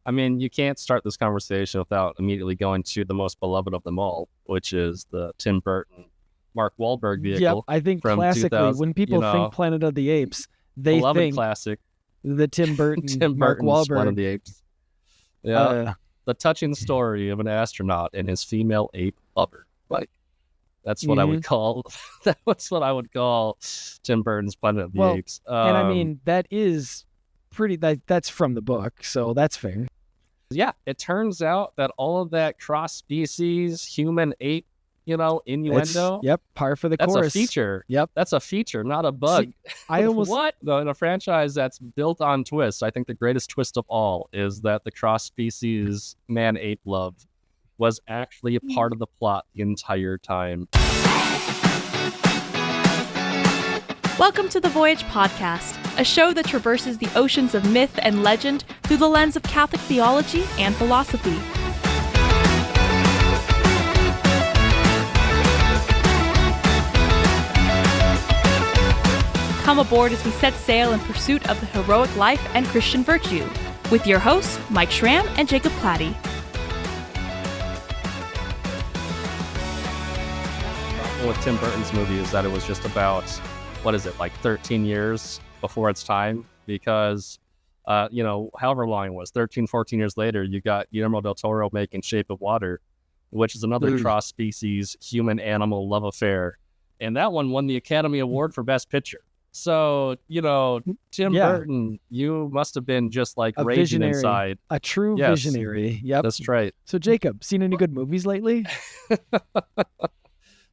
I mean, you can't start this conversation without immediately going to the most beloved of them all, which is the Tim Burton, Mark Wahlberg vehicle. Yep, I think from classically, 2000, when people think Planet of the Apes, they beloved think classic. the Tim Burton, Tim Mark Burton's Wahlberg. Planet of the Apes. Yeah, the touching story of an astronaut and his female ape lover. Like, that's what I would call. That's what I would call Tim Burton's Planet of the Apes. And I mean, that is pretty. That's from the book, so that's fair. Yeah, it turns out that all of that cross-species human-ape, innuendo. Par for the course. course. That's a feature. Yep, that's a feature, not a bug. See, I almost in a franchise that's built on twists. I think the greatest twist of all is that the cross-species man-ape love was actually a part of the plot the entire time. Welcome to the Voyage podcast, a show that traverses the oceans of myth and legend through the lens of Catholic theology and philosophy. Come aboard as we set sail in pursuit of the heroic life and Christian virtue, with your hosts, Mike Schramm and Jacob Platty. With Tim Burton's movie is that it was just about, 13 years before its time, because however long it was, 13, 14 years later, you got Guillermo del Toro making Shape of Water, which is another cross-species human-animal love affair, and that one won the Academy Award for Best Picture. So, Tim Burton, you must have been just like raging visionary, inside. A true visionary. Yep. That's right. So, Jacob, seen any good movies lately?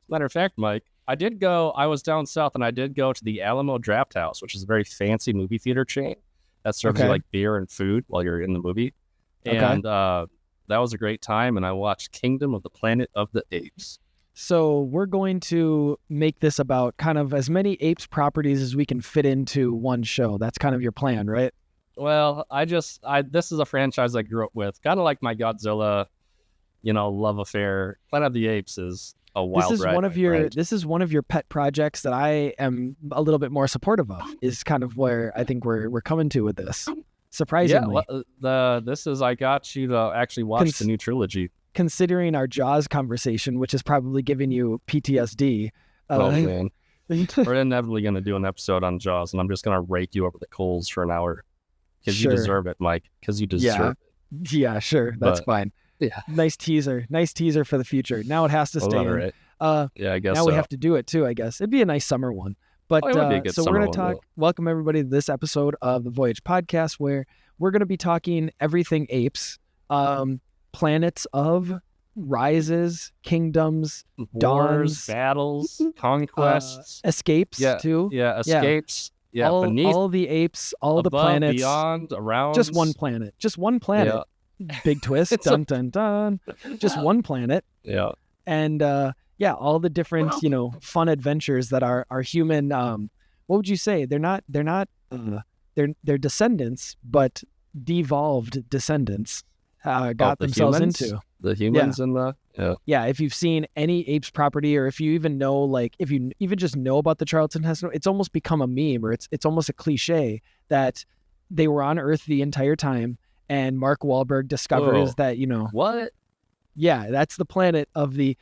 Matter of fact, Mike, I was down south and I did go to the Alamo Draft House, which is a very fancy movie theater chain that serves you like beer and food while you're in the movie. And that was a great time. And I watched Kingdom of the Planet of the Apes. So we're going to make this about kind of as many Apes properties as we can fit into one show. That's kind of your plan, right? Well, this is a franchise I grew up with, kind of like my Godzilla, love affair. Planet of the Apes is a wild ride. This is one of your pet projects that I am a little bit more supportive of. Is kind of where I think we're coming to with this. Surprisingly, I got you to actually watch the new trilogy. Considering our Jaws conversation, which is probably giving you PTSD. Oh, man. We're inevitably going to do an episode on Jaws, and I'm just going to rake you over the coals for an hour. Because you deserve it, Mike. Because you deserve it. Yeah, sure. That's fine. Yeah. Nice teaser for the future. Now it has to stay in. Right. I guess now we have to do it, too, I guess. It'd be a nice summer one. But so we're going to welcome everybody to this episode of the Voyage podcast, where we're going to be talking everything apes. Planets of rises, kingdoms, wars, dawns, battles, conquests, escapes too. Yeah, escapes. Yeah, all the apes, all above, the planets, beyond, around. Just one planet. Yeah. Big twist. Dun dun dun. Just one planet. Yeah. And all the different fun adventures that are human. What would you say? They're descendants, but devolved descendants. Got themselves into the humans and if you've seen any Apes property, or if you even know, if you even just know about the Charlton Heston, it's almost become a meme, or it's almost a cliche that they were on Earth the entire time, and Mark Wahlberg discovers that what? Yeah, that's the planet of the.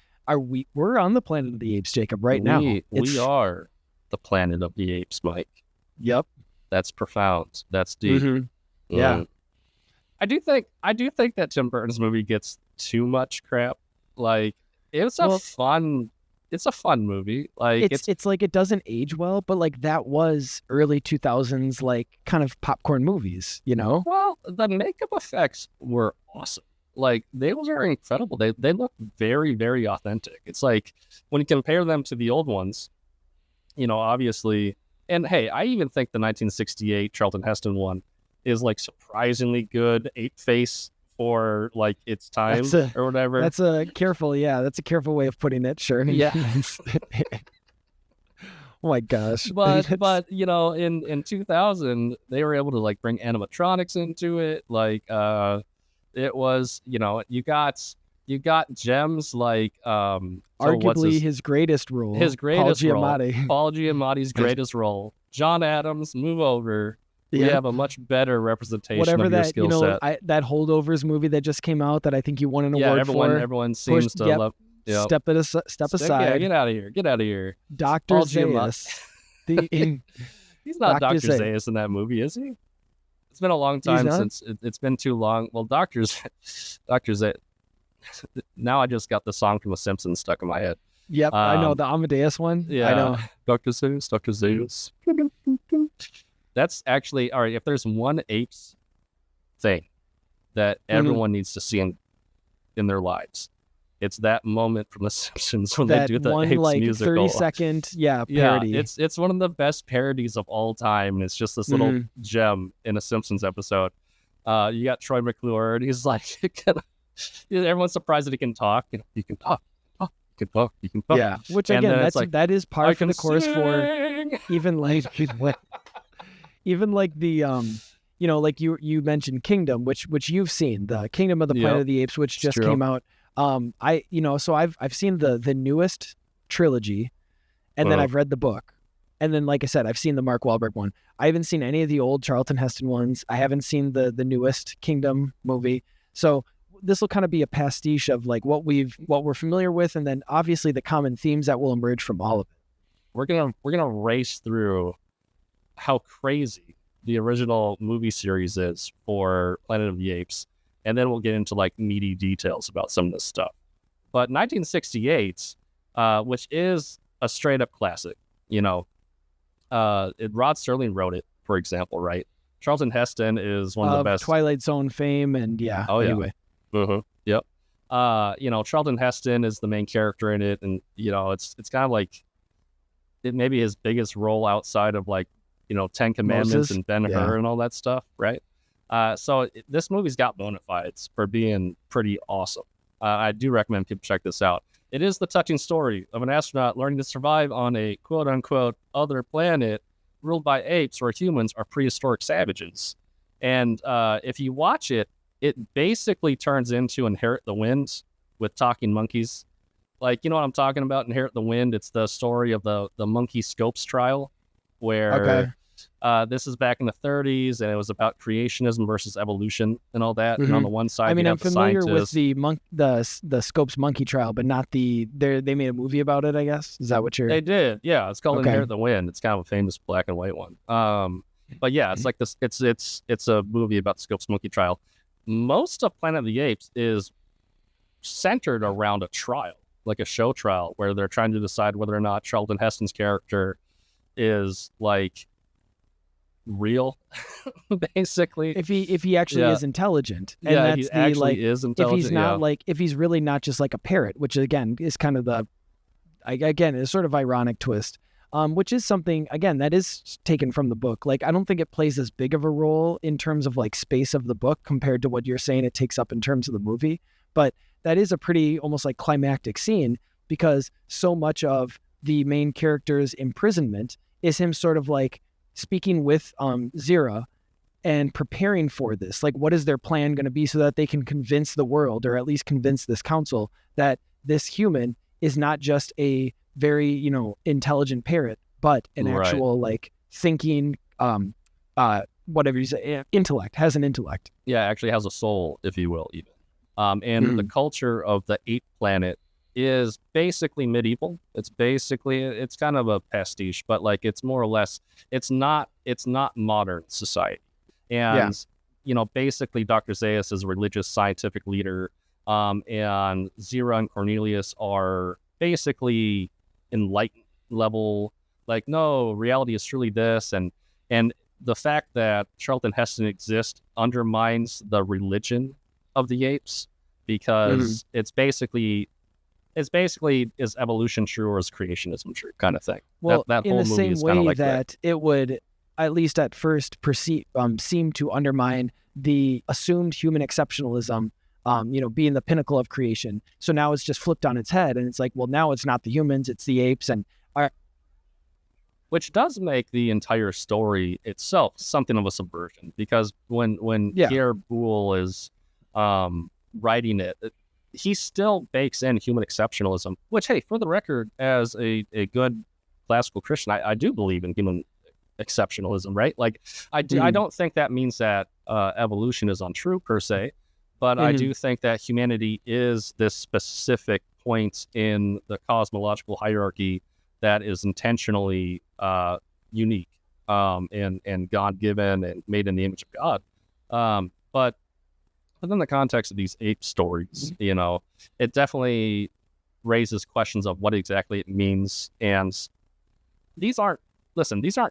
We're on the planet of the Apes, Jacob, right now. We are the planet of the Apes, Mike. Yep, that's profound. That's deep. Mm-hmm. Yeah. I do think that Tim Burton's movie gets too much crap. Like, it's a fun movie. Like, it's like it doesn't age well, but like that was early 2000s, like kind of popcorn movies, Well, the makeup effects were awesome. Like, they were incredible. They look very, very authentic. It's like when you compare them to the old ones, obviously. And hey, I even think the 1968 Charlton Heston one is like surprisingly good ape face for like its time or whatever. That's a careful way of putting it. Sure. Yeah. Oh my gosh. But in 2000 they were able to like bring animatronics into it. Like it was, you got gems like arguably his greatest role. Paul Giamatti's greatest role. John Adams, move over. We have a much better representation of your skill set. That Holdovers movie that just came out that I think you won an award for. Everyone seems to love. Yep. Step aside. Get out of here. Get out of here. Dr. Zaius. He's not Dr. Zaius in that movie, is he? It's been a long time since it's been too long. Well, Dr. Zaius. Now I just got the song from The Simpsons stuck in my head. Yep, I know the Amadeus one. Yeah, I know. Dr. Zaius. That's actually all right. If there's one Apes thing that everyone needs to see in their lives, it's that moment from The Simpsons when they do the one, Apes like, musical. 30-second, parody. Yeah, it's one of the best parodies of all time, and it's just this little gem in a Simpsons episode. You got Troy McClure, and he's like, everyone's surprised that he can talk. You can talk. You can talk. Yeah, which again, that is par for the course for even like the like you mentioned Kingdom, which you've seen, the Kingdom of the Planet of the Apes, which just came out. So I've seen the newest trilogy, and then I've read the book, and then like I said, I've seen the Mark Wahlberg one. I haven't seen any of the old Charlton Heston ones. I haven't seen the newest Kingdom movie. So this will kind of be a pastiche of like what we're familiar with, and then obviously the common themes that will emerge from all of it. We're gonna race through how crazy the original movie series is for Planet of the Apes, and then we'll get into like meaty details about some of this stuff. But 1968, which is a straight up classic, Rod Serling wrote it, for example, right? Charlton Heston is one of the best. Twilight Zone fame, and anyway. Yep. Charlton Heston is the main character in it, and it's kind of like it may be his biggest role outside of like 10 Commandments Moses? and Ben-Hur and all that stuff, right? So this movie's got bona fides for being pretty awesome. I do recommend people check this out. It is the touching story of an astronaut learning to survive on a quote unquote other planet ruled by apes where humans are prehistoric savages. And if you watch it, it basically turns into Inherit the Wind with talking monkeys. Like, you know what I'm talking about? Inherit the Wind. It's the story of the monkey Scopes trial, where this is back in the 30s, and it was about creationism versus evolution and all that. And on the one side, I'm familiar with the Scopes monkey trial, but not they made a movie about it, I guess. Is that what you're... They did, yeah. It's called Inherit the Wind. It's kind of a famous black and white one. But yeah, it's like this. It's a movie about the Scopes monkey trial. Most of Planet of the Apes is centered around a trial, like a show trial, where they're trying to decide whether or not Charlton Heston's character is like real, basically. If he actually is intelligent, and that's he actually is intelligent. If he's not if he's really not just like a parrot, which again is kind of is sort of ironic twist. Which is something, again, that is taken from the book. Like, I don't think it plays as big of a role in terms of like space of the book compared to what you're saying it takes up in terms of the movie. But that is a pretty almost like climactic scene, because so much of the main character's imprisonment is him sort of like speaking with Zira and preparing for this. Like, what is their plan going to be so that they can convince the world, or at least convince this council, that this human is not just a very intelligent parrot, but an actual like thinking whatever you say, intellect, has an intellect. Yeah, actually has a soul, if you will, even. And the culture of the ape planet is basically medieval. It's kind of a pastiche, but like it's more or less, it's not modern society. And basically Dr. Zaius is a religious scientific leader, and Zira and Cornelius are basically enlightened level, like, no, reality is truly this, and the fact that Charlton Heston exists undermines the religion of the apes, because it's basically is evolution true or is creationism true, kind of thing. Well, that in whole the movie same is way kind of like that it would, at least at first, seem to undermine the assumed human exceptionalism, being the pinnacle of creation. So now it's just flipped on its head, and it's like, well, now it's not the humans, it's the apes, which does make the entire story itself something of a subversion, because when Pierre Boulle is writing it, he still bakes in human exceptionalism, which, hey, for the record, as a good classical Christian, I do believe in human exceptionalism, right? Like I don't think that means that evolution is untrue per se, but I do think that humanity is this specific point in the cosmological hierarchy that is intentionally unique and God-given and made in the image of God. But within the context of these ape stories, it definitely raises questions of what exactly it means. And these aren't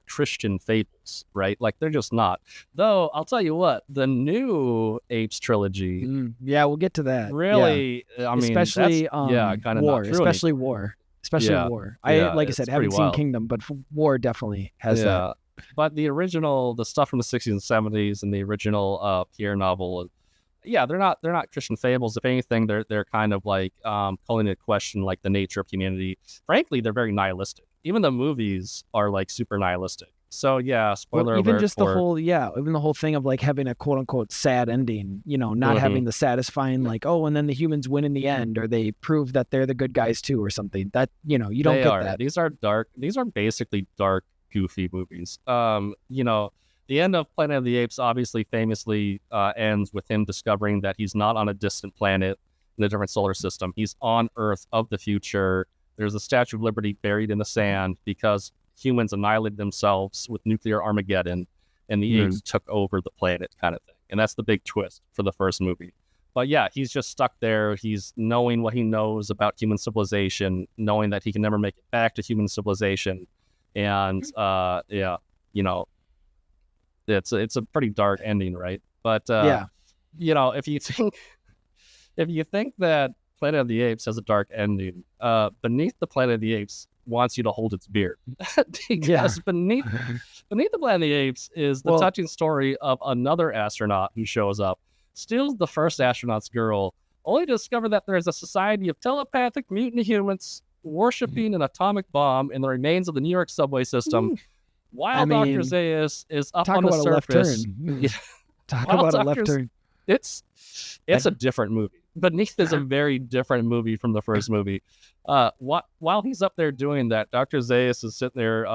Christian fables, right? Like, they're just not. Though, I'll tell you what, the new Apes trilogy... yeah, we'll get to that. Really, I mean, especially kind of War, especially War. War. Like I said, haven't seen Kingdom, but War definitely has that. But the stuff from the 60s and 70s and the original Pierre novel, they're not Christian fables. If anything, they're kind of like calling into question like the nature of humanity. Frankly, they're very nihilistic. Even the movies are like super nihilistic. So spoiler even alert. Just the whole thing of like having a quote unquote sad ending, not having the satisfying like, oh, and then the humans win in the end, or they prove that they're the good guys too, or something. That you don't get that. These are dark. These are basically dark, goofy movies. The end of Planet of the Apes obviously famously ends with him discovering that he's not on a distant planet in a different solar system. He's on Earth of the future. There's a Statue of Liberty buried in the sand because humans annihilated themselves with nuclear Armageddon, and the apes took over the planet, kind of thing. And that's the big twist for the first movie. But he's just stuck there. He's knowing what he knows about human civilization, knowing that he can never make it back to human civilization. And it's a pretty dark ending, right? But if you think that Planet of the Apes has a dark ending, Beneath the Planet of the Apes wants you to hold its beer. Because beneath the Planet of the Apes is the touching story of another astronaut who shows up, steals the first astronaut's girl, only to discover that there is a society of telepathic mutant humans worshipping an atomic bomb in the remains of the New York subway system. While Dr. Zaius is up on the surface. Talk about a left turn. It's a different movie. Beneath is a very different movie from the first movie. While he's up there doing that, Dr. Zaius is sitting there,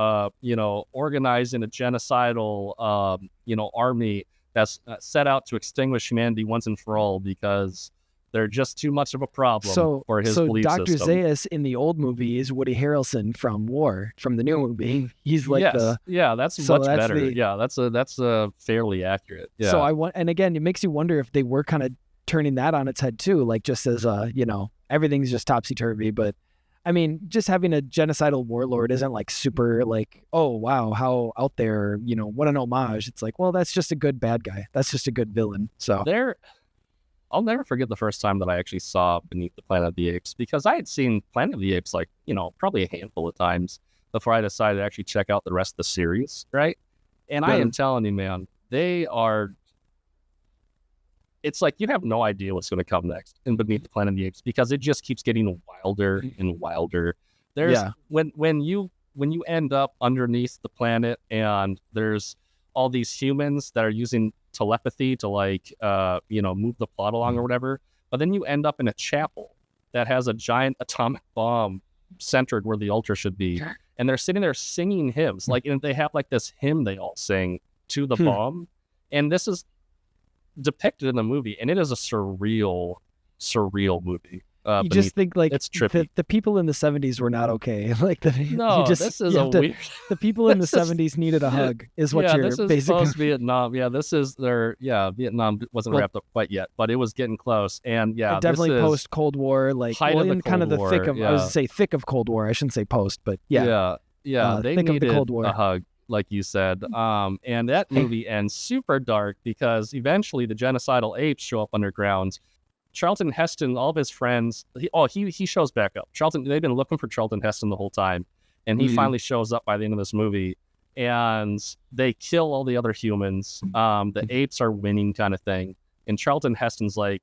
organizing a genocidal, army that's set out to extinguish humanity once and for all because they're just too much of a problem for his belief Dr. system. Zaius in the old movie is Woody Harrelson from War, from the new movie. He's like that's much better. That's fairly accurate. Yeah. So and again, it makes you wonder if they were kind of turning that on its head too, like just as everything's just topsy-turvy. But I mean, just having a genocidal warlord isn't like super like, oh wow, how out there, what an homage. It's like, well, that's just a good bad guy. That's just a good villain. So I'll never forget the first time that I actually saw Beneath the Planet of the Apes, because I had seen Planet of the Apes like, probably a handful of times before I decided to actually check out the rest of the series, right? And I am telling you, man, it's like you have no idea what's going to come next in Beneath the Planet of the Apes, because it just keeps getting wilder and wilder. When you end up underneath the planet and there's all these humans that are using telepathy to move the plot along or whatever, but then you end up in a chapel that has a giant atomic bomb centered where the altar should be, and they're sitting there singing hymns, and they have like this hymn they all sing to the bomb, and this is depicted in the movie, and it is a surreal movie. You just think like it's trippy. The people in the 70s were not okay. Like this is weird. The people in the 70s needed a hug. Is what you're this is basically. Post Vietnam. This is Vietnam wasn't wrapped up quite yet, but it was getting close. And definitely post Cold War, like in kind of the thick of. I was say thick of Cold War. I shouldn't say post, but they needed the Cold War. A hug, like you said. And that movie ends super dark because eventually the genocidal apes show up underground. Charlton Heston, all of his friends, he shows back up. They've been looking for Charlton Heston the whole time, and he finally shows up by the end of this movie, and they kill all the other humans. The apes are winning, kind of thing. And Charlton Heston's like,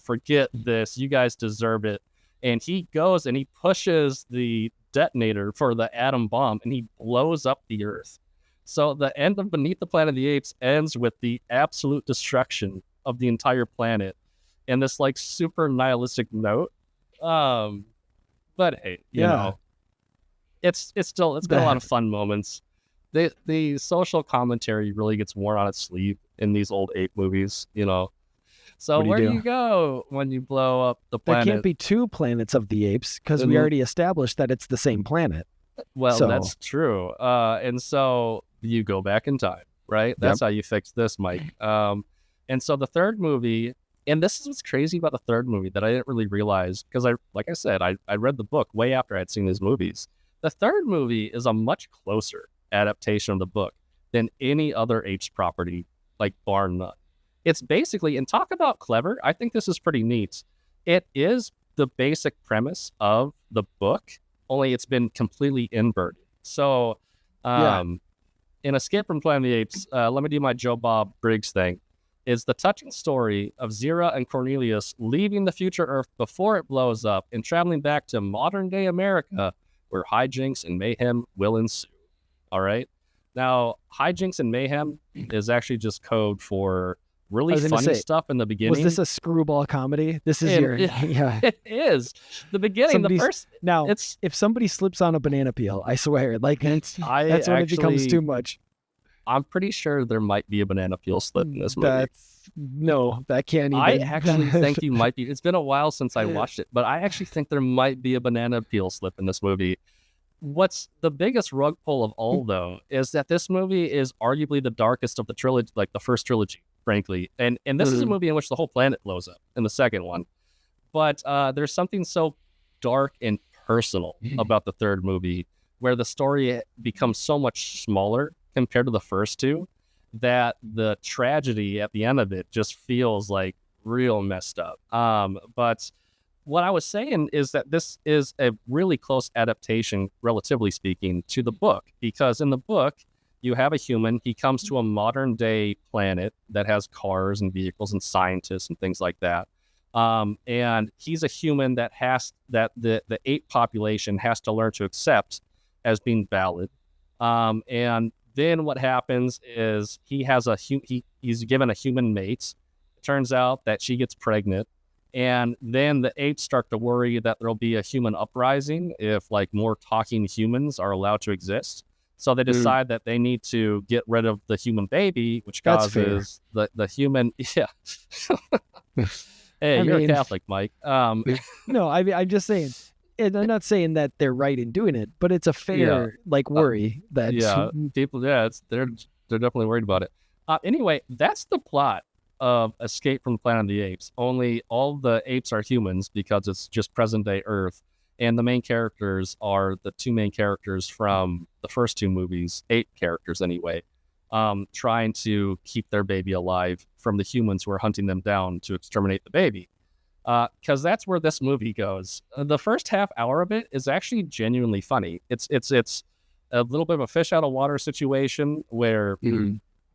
forget this, you guys deserve it. And he goes and he pushes the detonator for the atom bomb, and he blows up the Earth. So the end of Beneath the Planet of the Apes ends with the absolute destruction of the entire planet. And this like super nihilistic note, but hey, it's got a lot of fun moments. the social commentary really gets worn on its sleeve in these old ape movies, So where do you go when you blow up the planet? There can't be two planets of the apes because we already established that it's the same planet. Well, that's true. And so you go back in time, right? That's how you fix this, Mike. And so the third movie, and this is what's crazy about the third movie that I didn't really realize, because like I said, I read the book way after I'd seen these movies. The third movie is a much closer adaptation of the book than any other Apes property, like bar none. It's basically, and talk about clever, I think this is pretty neat. It is the basic premise of the book, only it's been completely inverted. So in Escape from Planet of the Apes, let me do my Joe Bob Briggs thing, is the touching story of Zira and Cornelius leaving the future Earth before it blows up and traveling back to modern-day America, where hijinks and mayhem will ensue. All right? Now, hijinks and mayhem is actually just code for really funny stuff in the beginning. Was this a screwball comedy? This is It is. The beginning, the first... Now, if somebody slips on a banana peel, I swear, that's when it becomes too much. I'm pretty sure there might be a banana peel slip in this movie. That can't even... I actually think you might be... It's been a while since I watched it, but I actually think there might be a banana peel slip in this movie. What's the biggest rug pull of all, though, is that this movie is arguably the darkest of the trilogy, like the first trilogy, frankly. And this is a movie in which the whole planet blows up in the second one. But there's something so dark and personal about the third movie, where the story becomes so much smaller compared to the first two, that the tragedy at the end of it just feels like real messed up. But what I was saying is that this is a really close adaptation, relatively speaking, to the book, because in the book, you have a human, he comes to a modern day planet that has cars and vehicles and scientists and things like that. And he's a human that the ape population has to learn to accept as being valid. And then what happens is he's given a human mate. It turns out that she gets pregnant. And then the apes start to worry that there'll be a human uprising if more talking humans are allowed to exist. So they decide that they need to get rid of the human baby, which causes the human... Yeah. Hey, you're a Catholic, Mike. No, I'm just saying... And I'm not saying that they're right in doing it, but it's a fair worry that people they're definitely worried about it. Anyway, that's the plot of Escape from Planet of the Apes. Only all the apes are humans because it's just present day Earth, and the main characters are the two main characters from the first two movies, ape characters anyway, trying to keep their baby alive from the humans who are hunting them down to exterminate the baby. Because that's where this movie goes. The first half hour of it is actually genuinely funny. It's a little bit of a fish out of water situation where,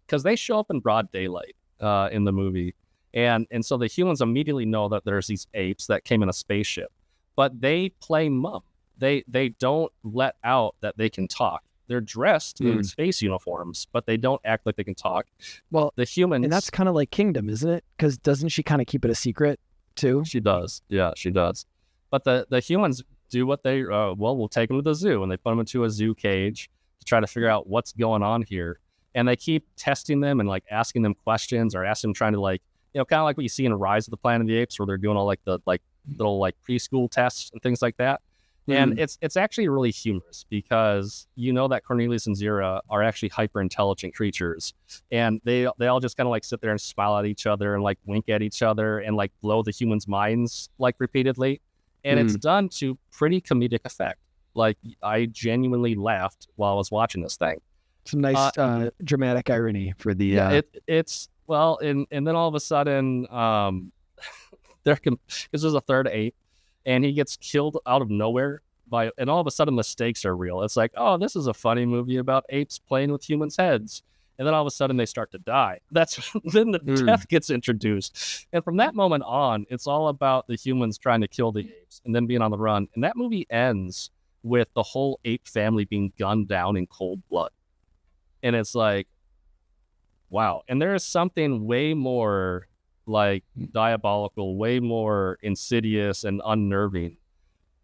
because they show up in broad daylight in the movie, and so the humans immediately know that there's these apes that came in a spaceship, but they play mum. They don't let out that they can talk. They're dressed in space uniforms, but they don't act like they can talk. Well, the humans, and that's kind of like Kingdom, isn't it? Because doesn't she kind of keep it a secret too? She does. Yeah, she does. But the humans do what they, we'll take them to the zoo, and they put them into a zoo cage to try to figure out what's going on here. And they keep testing them and asking them questions, or asking them, trying to kind of like what you see in Rise of the Planet of the Apes, where they're doing all the little preschool tests and things like that. And it's actually really humorous, because that Cornelius and Zira are actually hyper intelligent creatures, and they all just kind of sit there and smile at each other and wink at each other and blow the humans' minds repeatedly, and it's done to pretty comedic effect. I genuinely laughed while I was watching this thing. Some nice dramatic irony for the it's well, and then all of a sudden because there's a third ape, and he gets killed out of nowhere and all of a sudden the stakes are real. It's this is a funny movie about apes playing with humans' heads. And then all of a sudden they start to die. Then the death gets introduced. And from that moment on, it's all about the humans trying to kill the apes and then being on the run. And that movie ends with the whole ape family being gunned down in cold blood. And it's wow. And there is something way more diabolical, way more insidious and unnerving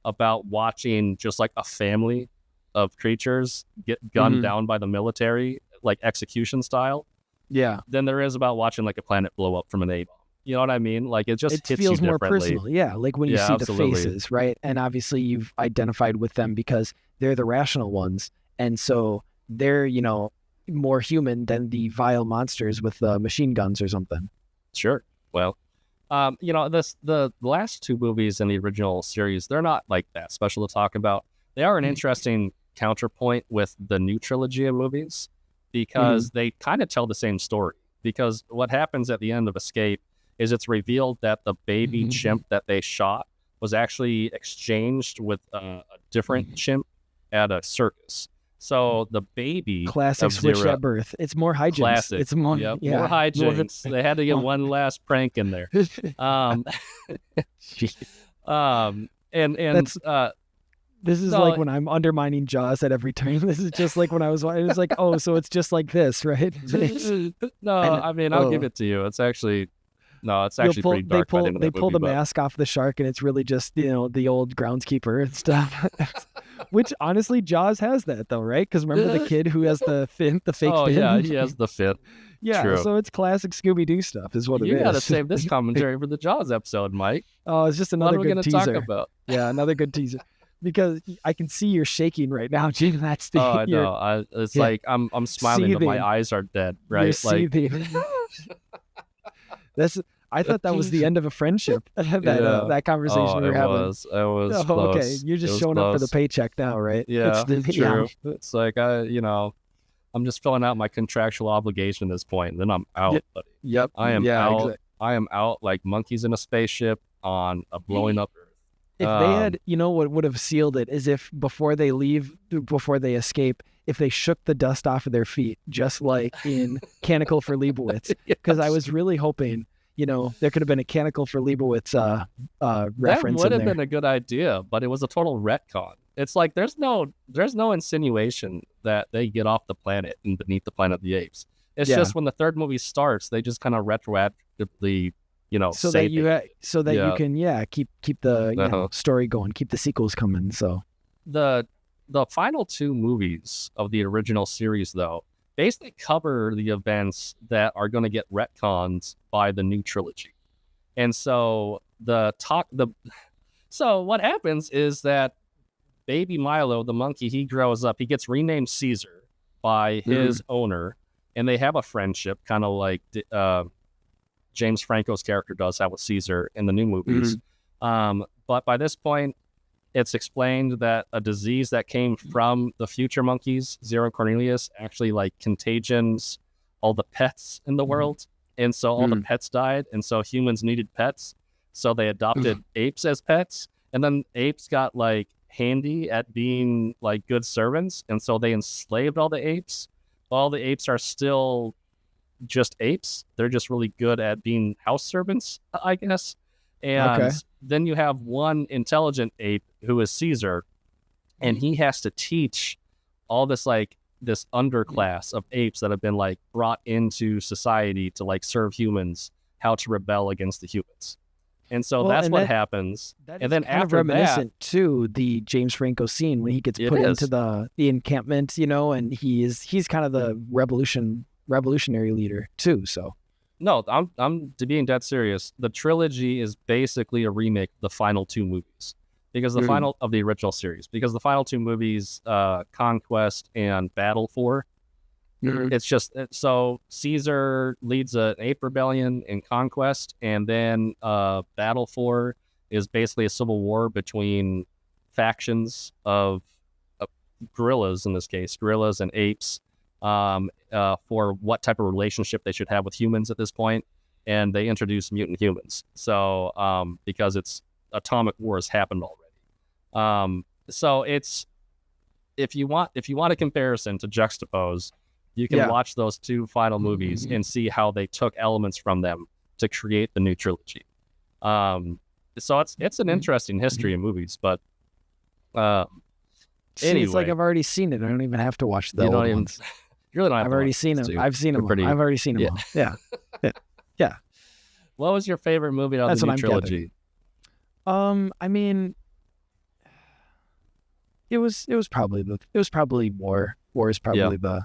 about watching just a family of creatures get gunned down by the military, like execution style, than there is about watching like a planet blow up from an A bomb. You know what I mean? Like it hits feels you more differently. personal. Yeah, like when you see absolutely. the faces, right? And obviously you've identified with them because they're the rational ones, and so they're more human than the vile monsters with machine guns or something. Sure. Well, the last two movies in the original series, they're not like that special to talk about. They are an interesting counterpoint with the new trilogy of movies because they kind of tell the same story. Because what happens at the end of Escape is it's revealed that the baby chimp that they shot was actually exchanged with a different chimp at a circus. So the baby classic switch at birth. It's more hijinks. Classic. It's more more hijinks. They had to get one last prank in there. This is like when I'm undermining Jaws at every turn. This is just like when I was watching. It's like, oh, so it's just like this, right? I'll give it to you. It's actually pretty dark. They pull the mask off the shark, and it's really just the old groundskeeper and stuff. Which honestly, Jaws has that though, right? Because remember the kid who has the fake fin? Oh yeah, he has the fin. Yeah, True. So it's classic Scooby-Doo stuff, is what it is. You gotta save this commentary for the Jaws episode, Mike. Oh, it's just another good teaser. What are we gonna talk about? Yeah, another good teaser. Because I can see you're shaking right now, Gene. That's the. Oh, I know. It's like I'm smiling, but my eyes are dead. Right? You're seething. I thought that was the end of a friendship. that conversation we were having. It was close. Okay, you're just showing up for the paycheck now, right? Yeah, true. Yeah. It's like I'm just filling out my contractual obligation at this point, and then I'm out. Buddy. Yep. I am out. Exactly. I am out like monkeys in a spaceship on a blowing up Earth. If they had, what would have sealed it is if before they escape, if they shook the dust off of their feet, just like in Canicle for Leibowitz. Because I was really hoping, there could have been a Canicle for Leibowitz reference. That would have been a good idea, but it was a total retcon. It's like there's no insinuation that they get off the planet and beneath the Planet of the Apes. It's just when the third movie starts, they just kind of retroactively. So that you can keep the story going, keep the sequels coming. So the final two movies of the original series, though, basically cover the events that are going to get retcons by the new trilogy. And so so what happens is that baby Milo, the monkey, he grows up. He gets renamed Caesar by his owner, and they have a friendship, kind of like James Franco's character does have with Caesar in the new movies. But by this point, it's explained that a disease that came from the future monkeys, Zero Cornelius, actually contagions all the pets in the world. And so all the pets died. And so humans needed pets. So they adopted apes as pets. And then apes got handy at being good servants. And so they enslaved all the apes. All the apes are still just apes. They're just really good at being house servants, I guess. And then you have one intelligent ape who is Caesar, and he has to teach all this this underclass of apes that have been brought into society to serve humans how to rebel against the humans. And so that's what happens. And then after reminiscent to the James Franco scene when he gets put into the encampment, and he's kind of the revolutionary leader too. So no, I'm to being dead serious. The trilogy is basically a remake of the final two movies, because the final of the original series, because the final two movies, Conquest and Battle for, it's just so Caesar leads an ape rebellion in Conquest, and then Battle for is basically a civil war between factions of gorillas, in this case, gorillas and apes. For what type of relationship they should have with humans at this point, and they introduce mutant humans. So because it's atomic wars happened already. So it's if you want a comparison to juxtapose, you can watch those two final movies and see how they took elements from them to create the new trilogy. So it's an interesting history of movies, but anyway, it's like I've already seen it. I don't even have to watch the old ones. Really don't have I've already seen them. I've seen them. I've already seen them. Yeah. Yeah. What was your favorite movie of the new trilogy? I mean, It was probably War. War is probably the.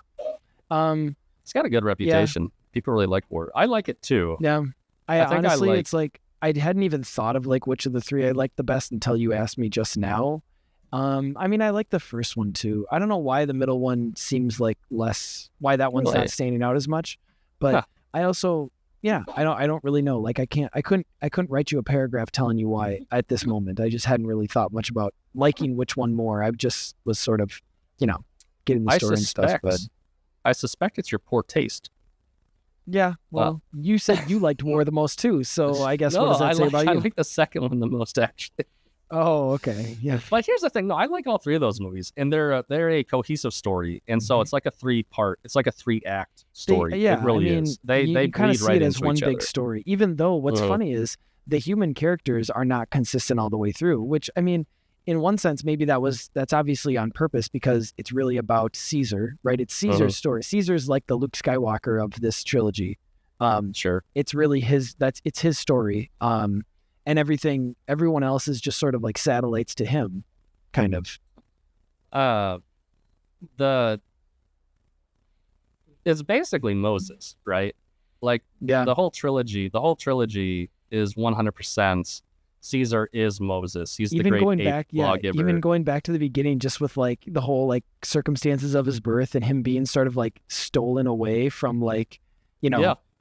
It's got a good reputation. People really like War. I like it too. Yeah, I honestly, it's like I hadn't even thought of like which of the three I liked the best until you asked me just now. I mean, I like the first one too. I don't know why the middle one seems like less. Why that one's not standing out as much, but I also. Yeah, I don't really know. Like I couldn't write you a paragraph telling you why at this moment. I just hadn't really thought much about liking which one more. I just was sort of, getting the story and stuff. But I suspect it's your poor taste. Yeah, well, you said you liked War the most too, so I guess what does that say about you? I like the second one the most, actually. Oh, okay, yeah. But here's the thing, I like all three of those movies, and they're a cohesive story, and so it's like a 3-act story. It really is. They kind of see right it as one big story, even though what's funny is the human characters are not consistent all the way through, which, I mean, in one sense, maybe that's obviously on purpose because it's really about Caesar, right? It's Caesar's story. Caesar's like the Luke Skywalker of this trilogy. Sure. It's really it's his story. And everyone else is just sort of like satellites to him, kind of. It's basically Moses, right? Like the whole trilogy is 100% Caesar is Moses. He's the great lawgiver. Even going back to the beginning, just with like the whole like circumstances of his birth and him being sort of like stolen away from like,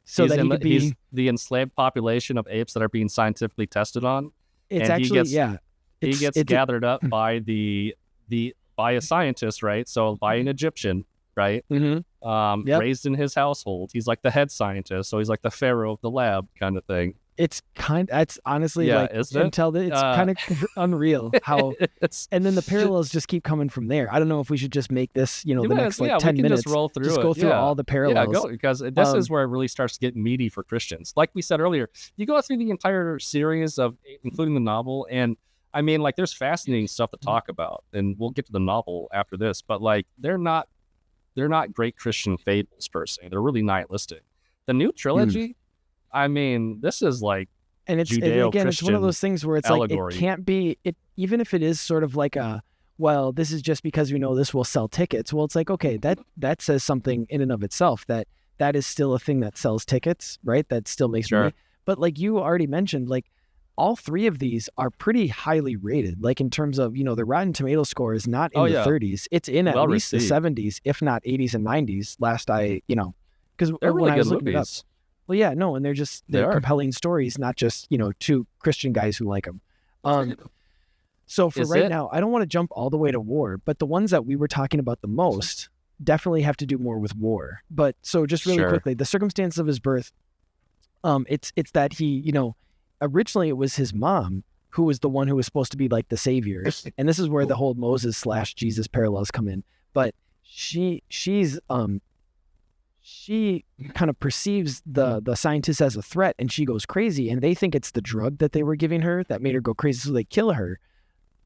so that he's the enslaved population of apes that are being scientifically tested on. He gets gathered up by by a scientist, right? So by an Egyptian, right? Raised in his household. He's like the head scientist, so he's like the pharaoh of the lab kind of thing. It's honestly it's kind of unreal how and then the parallels just keep coming from there. I don't know if we should just make this, the next 10 minutes, just roll through just go through all the parallels. Yeah, because this is where it really starts to get meaty for Christians. Like we said earlier, you go through the entire series including the novel, and I mean, like, there's fascinating stuff to talk about, and we'll get to the novel after this, but like they're not great Christian fables per se. They're really nihilistic. The new trilogy, I mean, this is like Judeo-Christian it's one of those things where it's allegory. Like it can't be it, even if it is sort of like this is just because we know this will sell tickets. Well, it's like, okay, that says something in and of itself, that is still a thing that sells tickets, right? That still makes money. But like you already mentioned, like all three of these are pretty highly rated. Like in terms of, the Rotten Tomato score is not in the 30s. It's in at least the 70s, if not 80s and 90s. Last because they're really when I was looking movies. it up. Well, yeah, no, and they're compelling stories, not just, two Christian guys who like them. So for now, I don't want to jump all the way to War, but the ones that we were talking about the most definitely have to do more with War. But so just really quickly, the circumstance of his birth, it's that he, originally it was his mom who was the one who was supposed to be like the savior. And this is where the whole Moses/Jesus parallels come in. But she kind of perceives the scientist as a threat, and she goes crazy, and they think it's the drug that they were giving her that made her go crazy, so they kill her,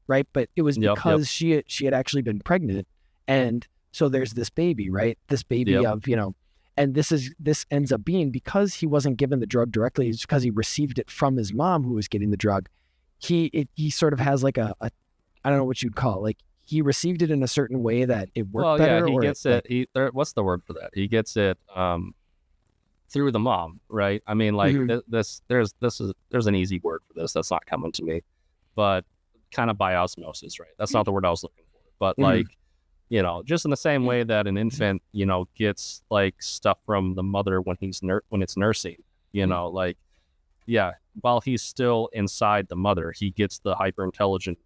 right? But it was because she had actually been pregnant, and so there's this baby, right? This baby of, and this ends up being because he wasn't given the drug directly, it's because he received it from his mom who was getting the drug. He sort of has like a I don't know what you'd call it, like he received it in a certain way that it worked better. He gets it. What's the word for that? He gets it through the mom, right? I mean, like there's an easy word for this that's not coming to me, but kind of by osmosis, right? That's not the word I was looking for, but like, just in the same way that an infant, gets like stuff from the mother when it's nursing, like, while he's still inside the mother, he gets the hyper intelligent,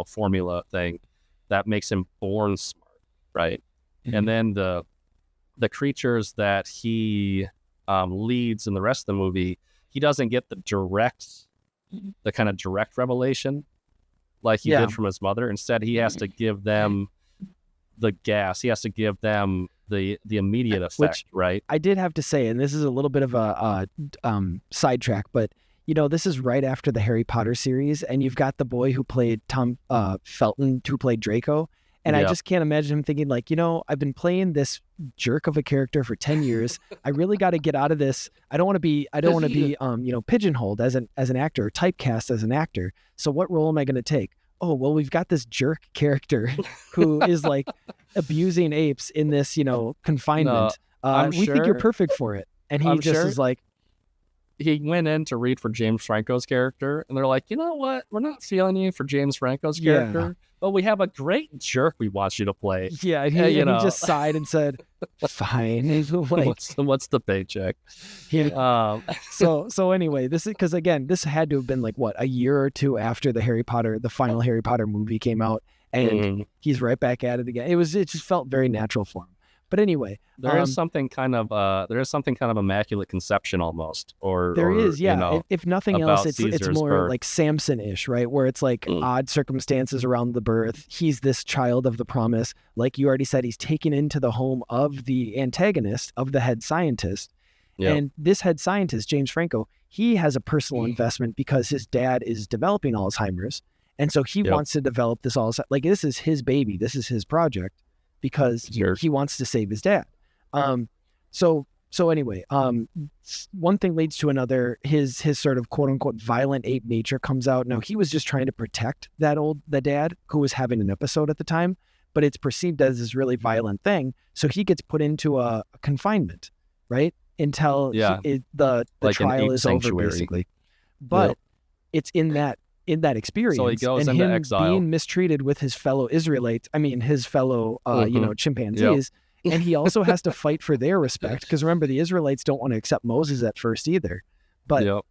formula thing that makes him born smart, right? And then the creatures that he leads in the rest of the movie, he doesn't get the kind of direct revelation like he did from his mother. Instead, he has to give them the gas. He has to give them the immediate effect, right? I did have to say, and this is a little bit of a sidetrack, but this is right after the Harry Potter series, and you've got the boy who played Tom Felton, who played Draco, and I just can't imagine him thinking like, I've been playing this jerk of a character for 10 years. I really got to get out of this. I don't want to be pigeonholed as an actor, typecast as an actor. So what role am I going to take? oh, well, we've got this jerk character who is like abusing apes in this, confinement. We think you're perfect for it. And he is like, he went in to read for James Franco's character, and they're like, you know what? We're not feeling you for James Franco's character, but we have a great jerk we want you to play. Yeah, and he just sighed and said, fine. Like, what's the paycheck? Yeah. So anyway, this is because, again, this had to have been like, what, a year or two after the final Harry Potter movie came out, and he's right back at it again. It just felt very natural for him. But anyway, there is something kind of immaculate conception almost, If nothing else, it's more birth. Like Samson-ish, right? Where it's like odd circumstances around the birth. He's this child of the promise, like you already said. He's taken into the home of the antagonist, of the head scientist, and this head scientist, James Franco, he has a personal investment because his dad is developing Alzheimer's, and so he wants to develop this Alzheimer's. Like, this is his baby, this is his project, because he wants to save his dad. So anyway, one thing leads to another. His sort of quote unquote violent ape nature comes out. Now, he was just trying to protect the dad who was having an episode at the time, but it's perceived as this really violent thing. So he gets put into a confinement, right? Until the like trial is over, basically. But it's in that experience, so he goes and into him exile, being mistreated with his fellow Israelites. I mean, his fellow, chimpanzees, and he also has to fight for their respect. Because remember, the Israelites don't want to accept Moses at first either, but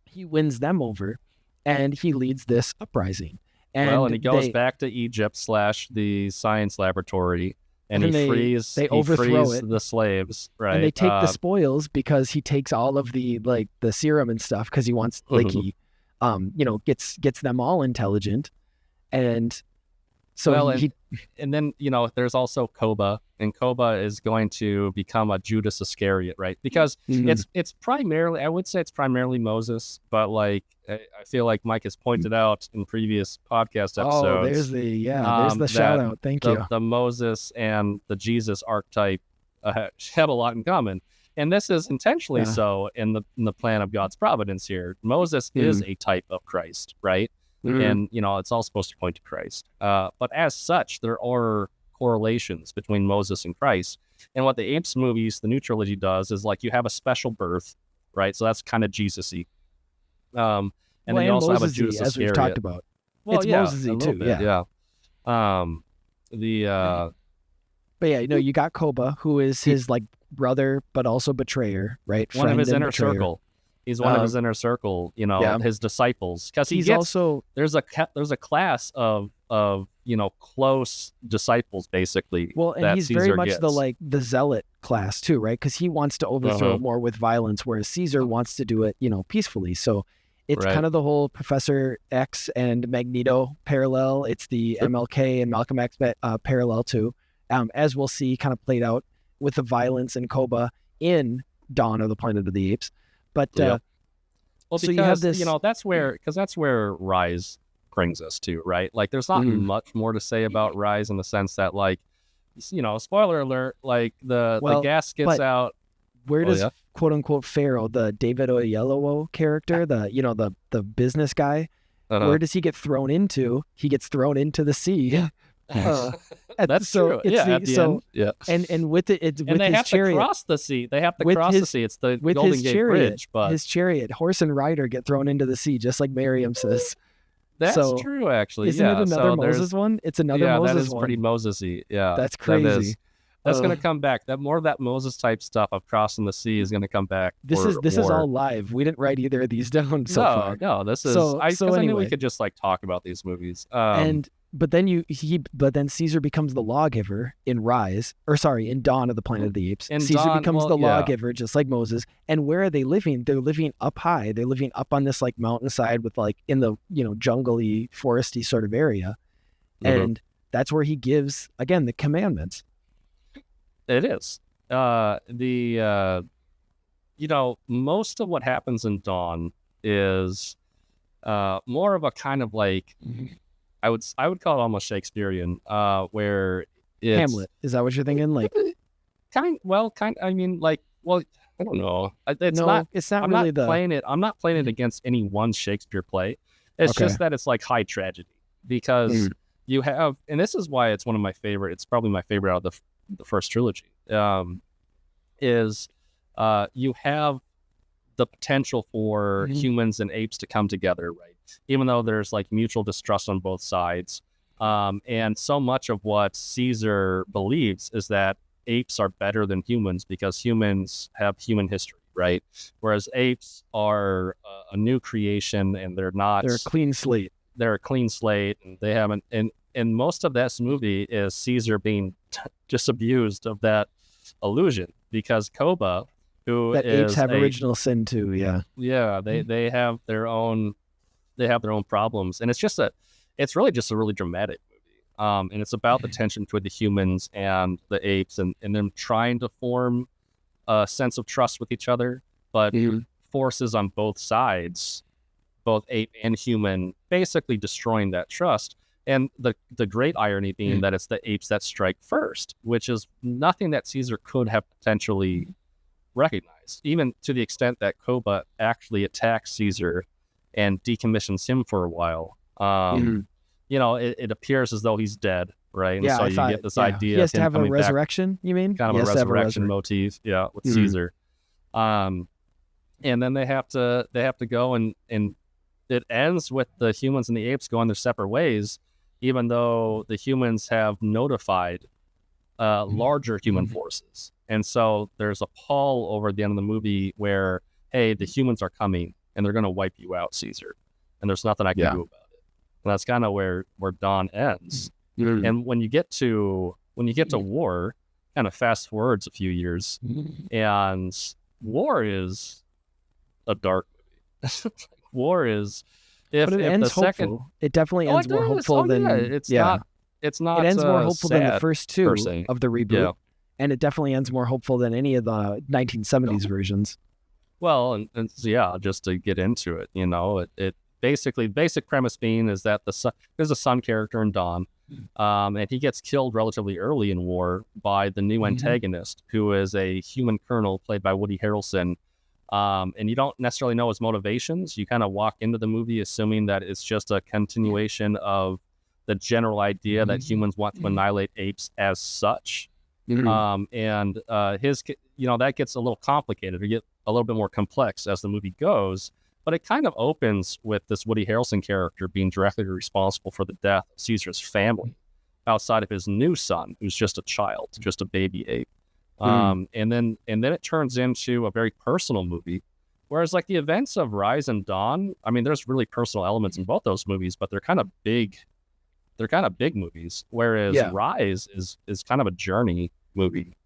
he wins them over, and he leads this uprising. And he goes back to Egypt / the science laboratory, and he frees the slaves, right? And they take the spoils because he takes all of the serum and stuff because he wants he gets them all intelligent. And so and then there's also Koba, and Koba is going to become a Judas Iscariot, right? Because it's primarily, I would say it's primarily Moses, but like I feel like Mike has pointed out in previous podcast episodes. Oh, there's the shout out. Thank you. The Moses and the Jesus archetype have a lot in common. And this is intentionally so in the plan of God's providence here. Moses is a type of Christ, right? And, it's all supposed to point to Christ. But as such, there are correlations between Moses and Christ. And what the Apes movies, the new trilogy, does is like you have a special birth, right? So that's kind of Jesus-y. And then you also have a Judas Iscariot. As we've talked about. Well, it's Moses-y too, But you got Koba, who is his brother, but also betrayer, right? One of his inner circle. He's one of his inner circle, his disciples. Because there's a class of close disciples, basically. Well, and he's Caesar very much gets. the zealot class too, right? Because he wants to overthrow more with violence, whereas Caesar wants to do it, peacefully. So it's kind of the whole Professor X and Magneto parallel. It's the MLK and Malcolm X parallel too, as we'll see kind of played out with the violence in Koba in Dawn of the Planet of the Apes. But well, so because you have this, that's where Rise brings us to, right? Like, there's not much more to say about Rise in the sense that, spoiler alert, the gas gets out. Where does quote unquote Pharaoh, the David Oyelowo character, the business guy, where does he get thrown into? He gets thrown into the sea. That's true. At the end. Yeah. And with it's and with they his have chariot. to cross the sea. They have to cross the sea. It's the Golden Gate Bridge. But his chariot, horse and rider get thrown into the sea, just like Miriam says. That's true, actually. Isn't it another Moses one? It's another Moses one. Yeah, that is pretty Moses-y. Yeah, that's crazy. That's going to come back. That more of that Moses type stuff of crossing the sea is going to come back. This is all live. We didn't write either of these down so far. No, this is. I knew we could just talk about these movies. But then Caesar becomes the lawgiver in in Dawn of the Planet of the Apes. Caesar becomes the lawgiver, just like Moses. And where are they living? They're living up high. They're living up on this mountainside with in the jungle-y, foresty sort of area. And that's where he gives again the commandments. It is most of what happens in Dawn is more of a kind of I would call it almost Shakespearean, where it's Hamlet. Is that what you're thinking? I don't know. I'm not playing it against any one Shakespeare play. It's just that it's high tragedy, because you have, and this is why it's one of my favorite. It's probably my favorite out of the first trilogy. You have the potential for humans and apes to come together, right? Even though there's like mutual distrust on both sides. And so much of what Caesar believes is that apes are better than humans because humans have human history, right? Whereas apes are a new creation, and they're a clean slate. They're a clean slate, and they haven't. And most of this movie is Caesar being disabused of that illusion, because Koba, who that apes have original sin too, they have their own problems, and it's really just a really dramatic movie, and it's about the tension between the humans and the apes, and them trying to form a sense of trust with each other, but forces on both sides, both ape and human, basically destroying that trust. And the great irony being that it's the apes that strike first, which is nothing that Caesar could have potentially recognized, even to the extent that Koba actually attacks Caesar and decommissions him for a while. It appears as though he's dead, right? And so you get this idea. He has to have a resurrection, you mean? Kind of a resurrection motif, with Caesar. And then they have to go and it ends with the humans and the apes going their separate ways, even though the humans have notified larger human forces. And so there's a pall over the end of the movie where, hey, the humans are coming and they're going to wipe you out, Caesar. And there's nothing I can do about it. And that's kind of where Dawn ends. And when you get to War, kind of fast forwards a few years, and War is a dark movie. War is, but it ends hopeful. It definitely ends more hopeful than it's not. It ends more hopeful than the first two of the reboot. Yeah. And it definitely ends more hopeful than any of the 1970s versions. Well, and just to get into it, it basically, basic premise being is that there's a son character in Dawn, and he gets killed relatively early in War by the new antagonist, who is a human colonel played by Woody Harrelson. And you don't necessarily know his motivations. You kind of walk into the movie assuming that it's just a continuation of the general idea that humans want to annihilate apes as such. And that gets a little complicated. It gets a little bit more complex as the movie goes, but it kind of opens with this Woody Harrelson character being directly responsible for the death of Caesar's family outside of his new son, who's just a child, just a baby ape. And then it turns into a very personal movie, whereas like the events of Rise and Dawn, I mean, there's really personal elements in both those movies, but they're kind of big movies. Whereas Rise is kind of a journey movie.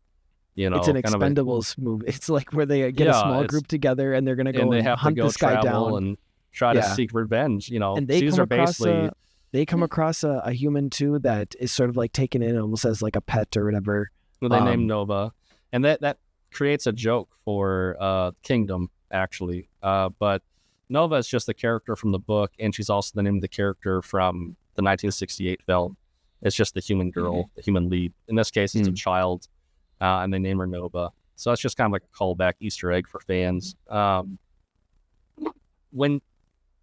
It's an Expendables movie. It's like where they get a small group together and they're going to go and hunt this guy down and try to seek revenge. And they Caesar come across a human too that is sort of like taken in almost as like a pet or whatever. Well, they name Nova, and that creates a joke for Kingdom actually. But Nova is just the character from the book, and she's also the name of the character from the 1968 film. It's just the human girl, the human lead. In this case, it's a child. And they name her Nova. So it's just kind of like a callback Easter egg for fans. When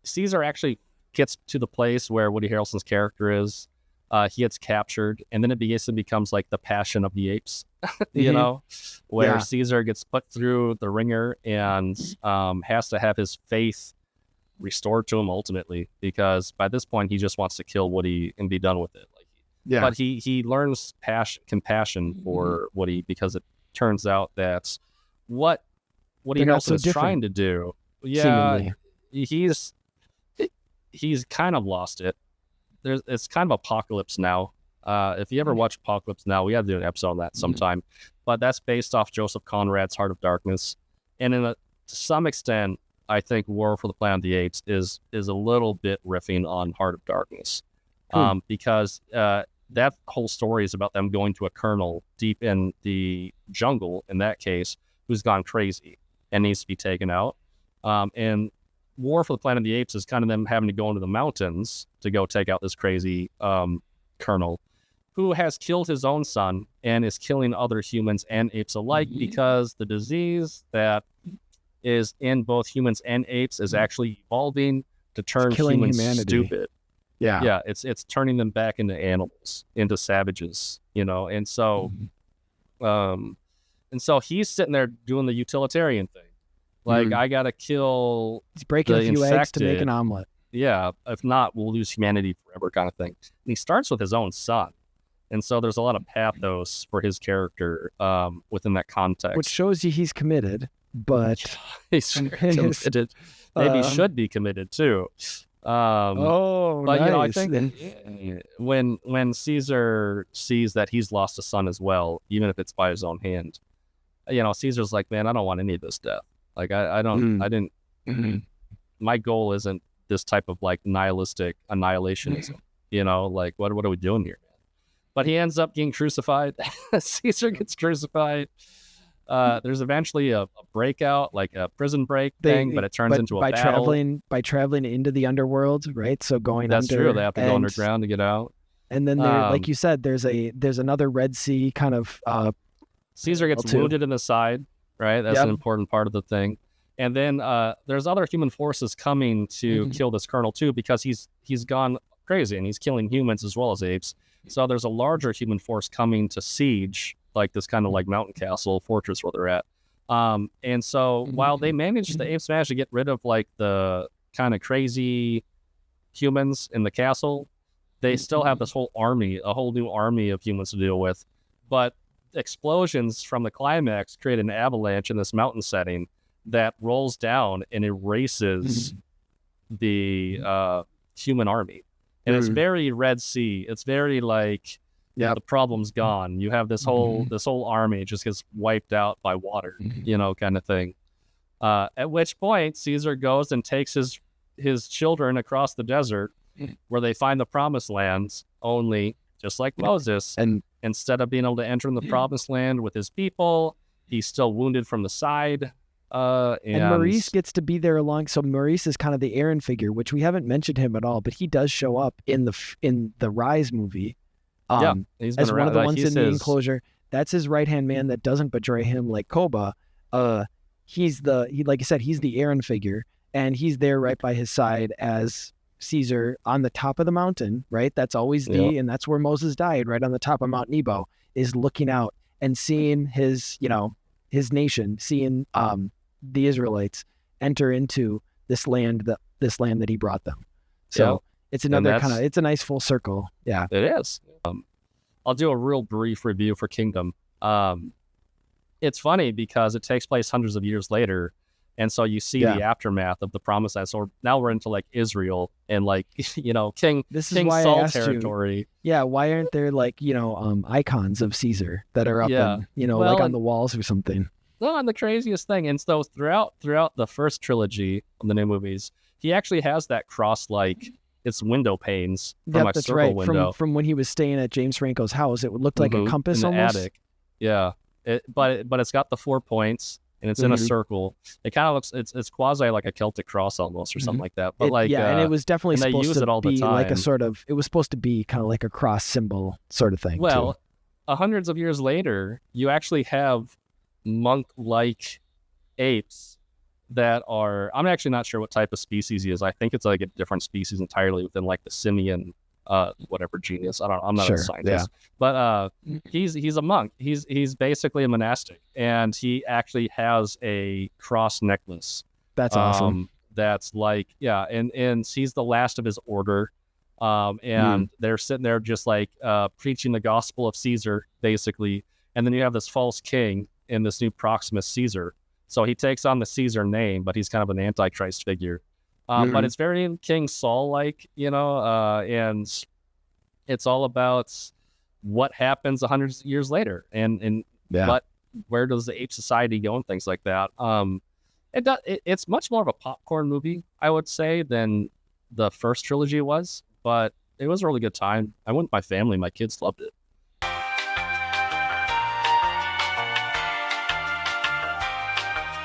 Caesar actually gets to the place where Woody Harrelson's character is, he gets captured, and then it becomes like the Passion of the Apes, where Caesar gets put through the ringer and has to have his faith restored to him ultimately, because by this point he just wants to kill Woody and be done with it. But he learns compassion for Woody, because it turns out that what Woody Harrelson is trying to do, he's kind of lost it. It's kind of Apocalypse Now. If you ever watch Apocalypse Now, we have to do an episode on that sometime. But that's based off Joseph Conrad's Heart of Darkness, and to some extent, I think War for the Planet of the Apes is a little bit riffing on Heart of Darkness, because that whole story is about them going to a colonel deep in the jungle, in that case, who's gone crazy and needs to be taken out. And War for the Planet of the Apes is kind of them having to go into the mountains to go take out this crazy colonel who has killed his own son and is killing other humans and apes alike, because the disease that is in both humans and apes is actually evolving to turn humans stupid. It's turning them back into animals, into savages, and so he's sitting there doing the utilitarian thing. Like, I gotta kill. He's breaking a few eggs to make an omelet. Yeah, if not, we'll lose humanity forever, kind of thing. And he starts with his own son, and so there's a lot of pathos for his character within that context, which shows you he's committed. But he's committed. Maybe he should be committed too. But nice. I think when Caesar sees that he's lost a son as well, even if it's by his own hand, Caesar's like, man, I don't want any of this death. Like, I didn't. My goal isn't this type of like nihilistic annihilationism. Like, what are we doing here, man? But he ends up getting crucified. Caesar gets crucified. There's eventually a breakout, like a prison break thing, but it turns into a battle. By traveling into the underworld, right? So going That's under. True. They have to go underground to get out. And then, like you said, there's another Red Sea kind of. Caesar gets wounded in the side, right? That's an important part of the thing. And then there's other human forces coming to kill this colonel too, because he's gone crazy and he's killing humans as well as apes. So there's a larger human force coming to siege like this kind of like mountain castle fortress where they're at. And so while the apes managed to get rid of like the kind of crazy humans in the castle, they still have this whole army, a whole new army of humans to deal with. But explosions from the climax create an avalanche in this mountain setting that rolls down and erases the human army. And it's very Red Sea. It's very like, the problem's gone. You have this whole army just gets wiped out by water, kind of thing. At which point Caesar goes and takes his children across the desert where they find the promised lands, only just like Moses. And instead of being able to enter in the promised land with his people, he's still wounded from the side. And Maurice gets to be there along. So Maurice is kind of the Aaron figure, which we haven't mentioned him at all, but he does show up in the Rise movie. He's as been one of the like, ones in the enclosure. That's his right hand man that doesn't betray him like Koba. He's like you said, he's the Aaron figure, and he's there right by his side as Caesar on the top of the mountain. Right, that's always and that's where Moses died. Right on the top of Mount Nebo, is looking out and seeing his nation, seeing the Israelites enter into this land that he brought them. So it's another it's a nice full circle. Yeah, it is. I'll do a real brief review for Kingdom. It's funny because it takes place hundreds of years later, and so you see the aftermath of the Promised Land. So now we're into like Israel and like King Saul territory. Why aren't there like icons of Caesar that are up like on the walls or something? No, and the craziest thing, and so throughout the first trilogy of the new movies, he actually has that cross like. It's window panes from a circle window. From when he was staying at James Franco's house, it would look like a compass in the almost. Attic. Yeah, but it's got the 4 points and it's in a circle. It kind of looks it's quasi like a Celtic cross almost or something like that. But and it was definitely supposed to be like a sort of. It was supposed to be kind of like a cross symbol sort of thing. Well, hundreds of years later, you actually have monk-like apes that are, I'm actually not sure what type of species he is. I think it's like a different species entirely within like the simian, whatever genus. I'm not a scientist, but he's a monk. He's basically a monastic, and he actually has a cross necklace. That's awesome. That's like, and he's the last of his order. And they're sitting there just like preaching the gospel of Caesar, basically. And then you have this false king in this new Proximus Caesar. So he takes on the Caesar name, but he's kind of an antichrist figure. But it's very King Saul-like, and it's all about what happens 100 years later, and where does the ape society go and things like that. It's much more of a popcorn movie, I would say, than the first trilogy was, but it was a really good time. I went with my family. My kids loved it.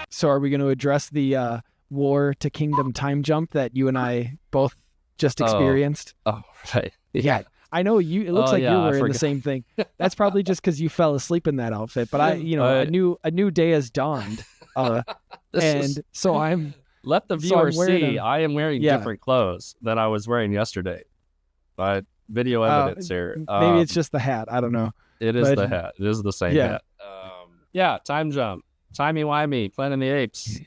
So are we going to address the War to Kingdom time jump that you and I both just experienced? Oh, right. Yeah. I know you. It looks like you're wearing the same thing. That's probably just because you fell asleep in that outfit. But a new day has dawned, so I'm. Let the viewers see I am wearing different clothes than I was wearing yesterday. Video evidence here. Maybe it's just the hat. I don't know. It is the hat. It is the same hat. Time jump. Timey-wimey, Planet of the Apes.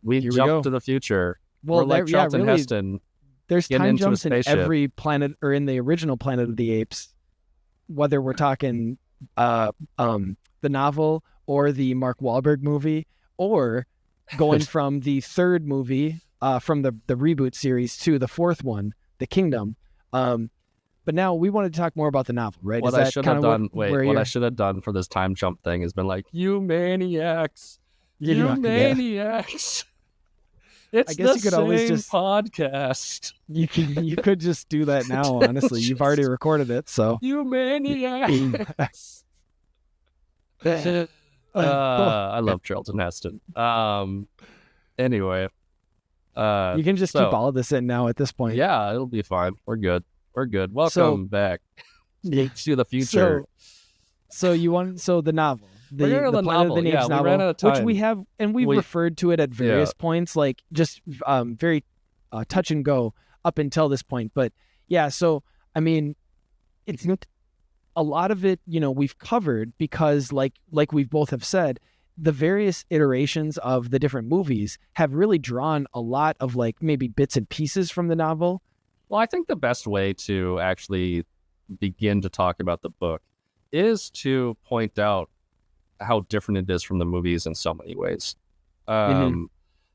We jump to the future. Well, we're like Charlton Heston. There's time jumps in every planet, or in the original Planet of the Apes, whether we're talking the novel or the Mark Wahlberg movie, or going from the third movie from the reboot series to the fourth one, The Kingdom. But now we want to talk more about the novel, right? What I should have done for this time jump thing has been like, you maniacs. You maniacs. It's I guess the you could same always just podcast. You could just do that now, honestly. You've already recorded it, so. You maniacs. I love Charlton Heston. Anyway. You can just keep all of this in now at this point. Yeah, it'll be fine. We're good. Welcome back to the future. So the novel. The Planet of the Apes novel, we ran out of time. Which we have, and we've referred to it at various points, like just very touch and go up until this point. But yeah, so I mean, it's a lot of it, we've covered because, like we both have said, the various iterations of the different movies have really drawn a lot of like maybe bits and pieces from the novel. Well, I think the best way to actually begin to talk about the book is to point out how different it is from the movies in so many ways.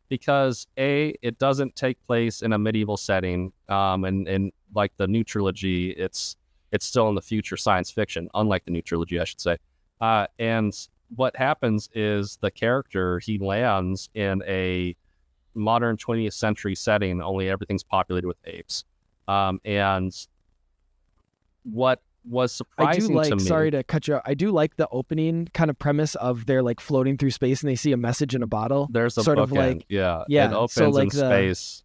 Because it doesn't take place in a medieval setting, and like the new trilogy, it's still in the future science fiction, unlike the new trilogy, I should say. And what happens is the character, he lands in a modern 20th century setting, only everything's populated with apes. And what was surprising to me. Sorry to cut you off. I do like the opening kind of premise of they're like floating through space and they see a message in a bottle. There's a sort of like it opens in space.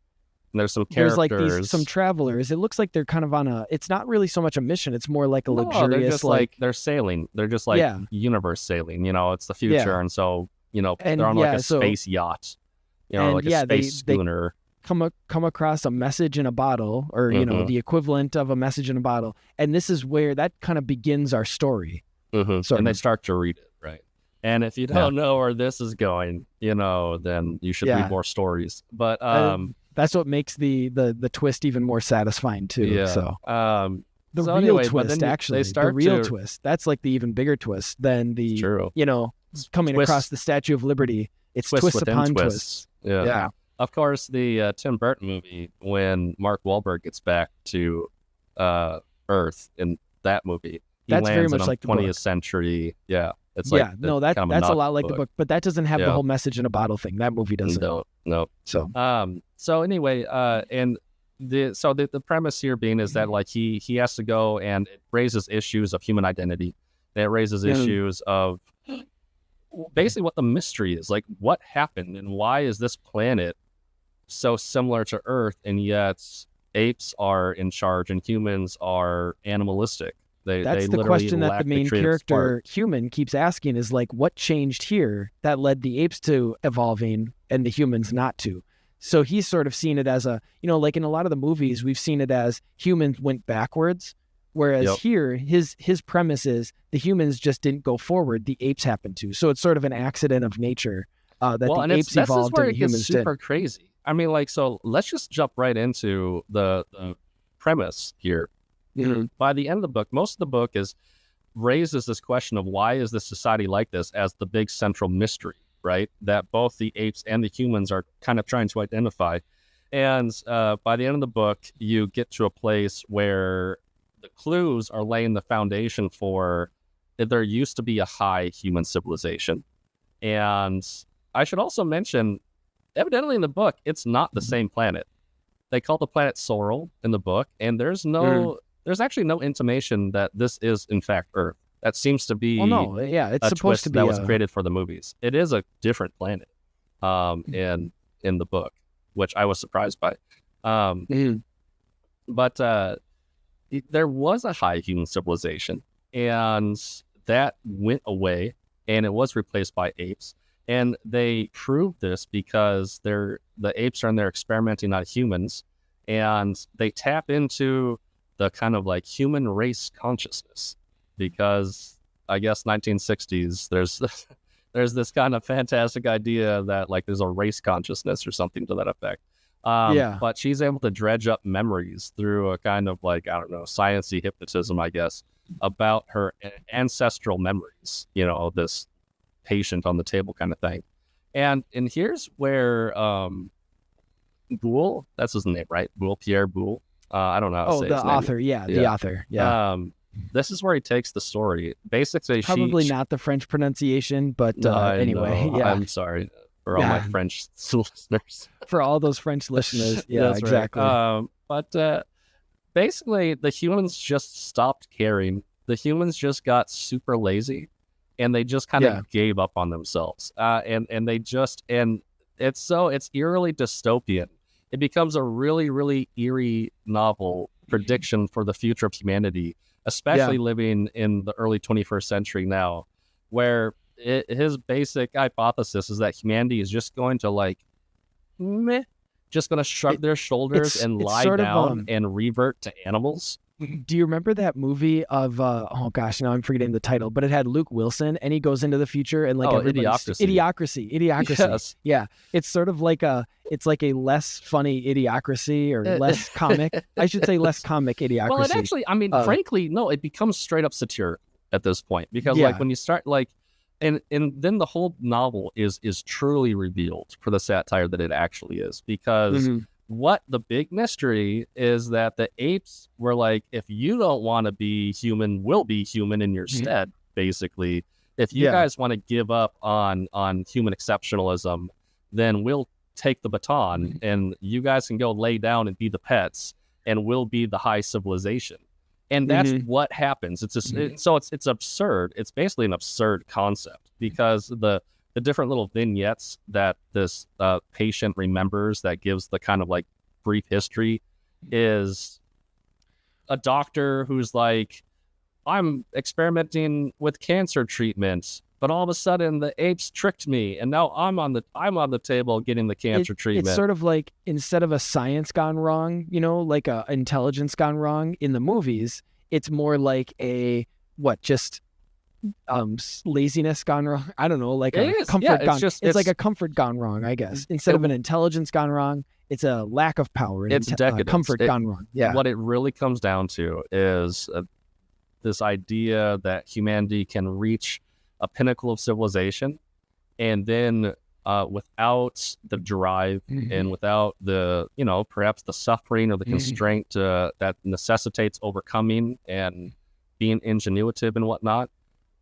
And there's some characters. There's like some travelers. It looks like they're kind of it's not really so much a mission. It's more like a luxurious. They're just like they're sailing. They're just like universe sailing. It's the future, and so they're on like a space yacht. Like a space schooner. Come across a message in a bottle, or the equivalent of a message in a bottle, and this is where that kind of begins our story. And they start to read it, right? And if you don't know where this is going, then you should read more stories. But that's what makes the twist even more satisfying too. Yeah. So real twist, actually, the real twist. That's like the even bigger twist than the coming across the Statue of Liberty. It's twist upon twist. Yeah. Of course, the Tim Burton movie, when Mark Wahlberg gets back to Earth in that movie, that's lands very much in like the 20th book. century. Yeah. That's a lot like the book, but that doesn't have the whole message in a bottle thing. That movie doesn't. No. So anyway, and the premise here being is that like he has to go, and it raises issues of human identity. And it raises issues of basically what the mystery is, like what happened and why is this planet so similar to Earth, and yet apes are in charge and humans are animalistic. That's the question that the main character, human, keeps asking is like, what changed here that led the apes to evolving and the humans not to? So he's sort of seen it as like in a lot of the movies, we've seen it as humans went backwards, whereas here, his premise is the humans just didn't go forward, the apes happened to. So it's sort of an accident of nature that the apes evolved and the humans did. Super crazy. I mean, like, so let's just jump right into the premise here. By the end of the book, most of the book raises this question of why is this society like this as the big central mystery, right? That both the apes and the humans are kind of trying to identify. And by the end of the book, you get to a place where the clues are laying the foundation for that there used to be a high human civilization. And I should also mention, evidently in the book, it's not the same planet. They call the planet Sorrel in the book, and there's actually no intimation that this is in fact Earth. That seems to be it's supposed to be that was created for the movies. It is a different planet in the book, which I was surprised by. But there was a high human civilization, and that went away, and it was replaced by apes. And they proved this because the apes are in there experimenting on humans, and they tap into the kind of like human race consciousness, because I guess 1960s there's this kind of fantastic idea that like there's a race consciousness or something to that effect. But she's able to dredge up memories through a kind of like, I don't know, sciencey hypnotism, I guess, about her ancestral memories, this patient on the table kind of thing. And here's where Boole, that's his name, right? Pierre Boole. I don't know how to say his name. Author. The author. Yeah. This is where he takes the story. Basically, probably not the French pronunciation, but anyway. Yeah. I'm sorry for all my French listeners. For all those French listeners. Yeah, that's exactly. Right. But basically, the humans just stopped caring. The humans just got super lazy, and they just kind of gave up on themselves. And it's eerily dystopian. It becomes a really, really eerie novel prediction for the future of humanity, especially living in the early 21st century now, where his basic hypothesis is that humanity is just going to just going to shrug their shoulders and lie down and revert to animals. Do you remember that movie of oh gosh, now I'm forgetting the title, but it had Luke Wilson, and he goes into the future and like Idiocracy. Yes. Yeah, it's sort of like it's like a less funny Idiocracy, or less comic. I should say less comic Idiocracy. Well, it actually, frankly, no, it becomes straight up satirical at this point, because like when you start like, and then the whole novel is truly revealed for the satire that it actually is, because. What the big mystery is that the apes were like, if you don't want to be human, we'll be human in your stead, basically. If you guys want to give up on human exceptionalism, then we'll take the baton and you guys can go lay down and be the pets, and we'll be the high civilization. And that's what happens. It's just, so it's absurd. It's basically an absurd concept, because the different little vignettes that this patient remembers that gives the kind of like brief history is a doctor who's like, I'm experimenting with cancer treatment, but all of a sudden the apes tricked me, and now I'm on the table getting the cancer treatment. It's sort of like, instead of a science gone wrong, like a intelligence gone wrong in the movies, it's more like just laziness gone wrong. I don't know, like comfort gone. It's like a comfort gone wrong, I guess. Instead of an intelligence gone wrong, it's a lack of power. It's decadence. Comfort gone wrong. Yeah. What it really comes down to is this idea that humanity can reach a pinnacle of civilization, and then without the drive and without the, perhaps the suffering or the constraint that necessitates overcoming and being ingenuitive and whatnot,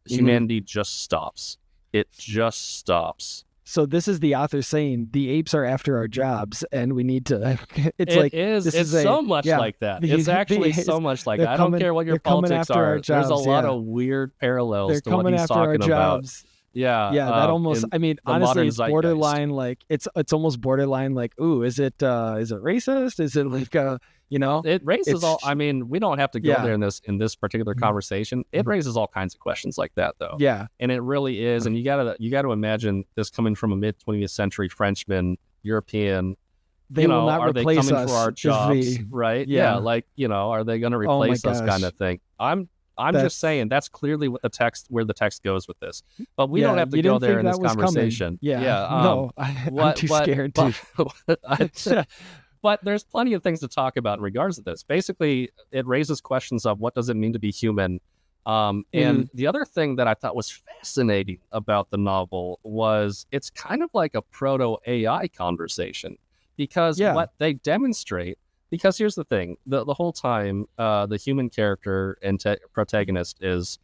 humanity just stops. It just stops. So this is the author saying the apes are after our jobs, and we need to. It's so much like that. It's actually so much like that. I don't care what your politics are. There's a lot of weird parallels to what he's talking about. Yeah, that almost. Honestly, it's borderline. Like it's almost borderline. Like, ooh, is it racist? Is it like It raises all. We don't have to go there in this particular conversation. It raises all kinds of questions like that, though. Yeah, and it really is. And you gotta imagine this coming from a mid-20th century Frenchman, European. They will not are they replace coming us for our jobs? Right? Yeah. Are they going to replace us? Kind of thing. I'm just saying that's clearly where the text goes with this, but we don't have to go there in this conversation. No, I'm too scared to. But there's plenty of things to talk about in regards to this. Basically, it raises questions of what does it mean to be human. And the other thing that I thought was fascinating about the novel was it's kind of like a proto-AI conversation, because what they demonstrate. Because here's the thing, the whole time, the human character and protagonist is,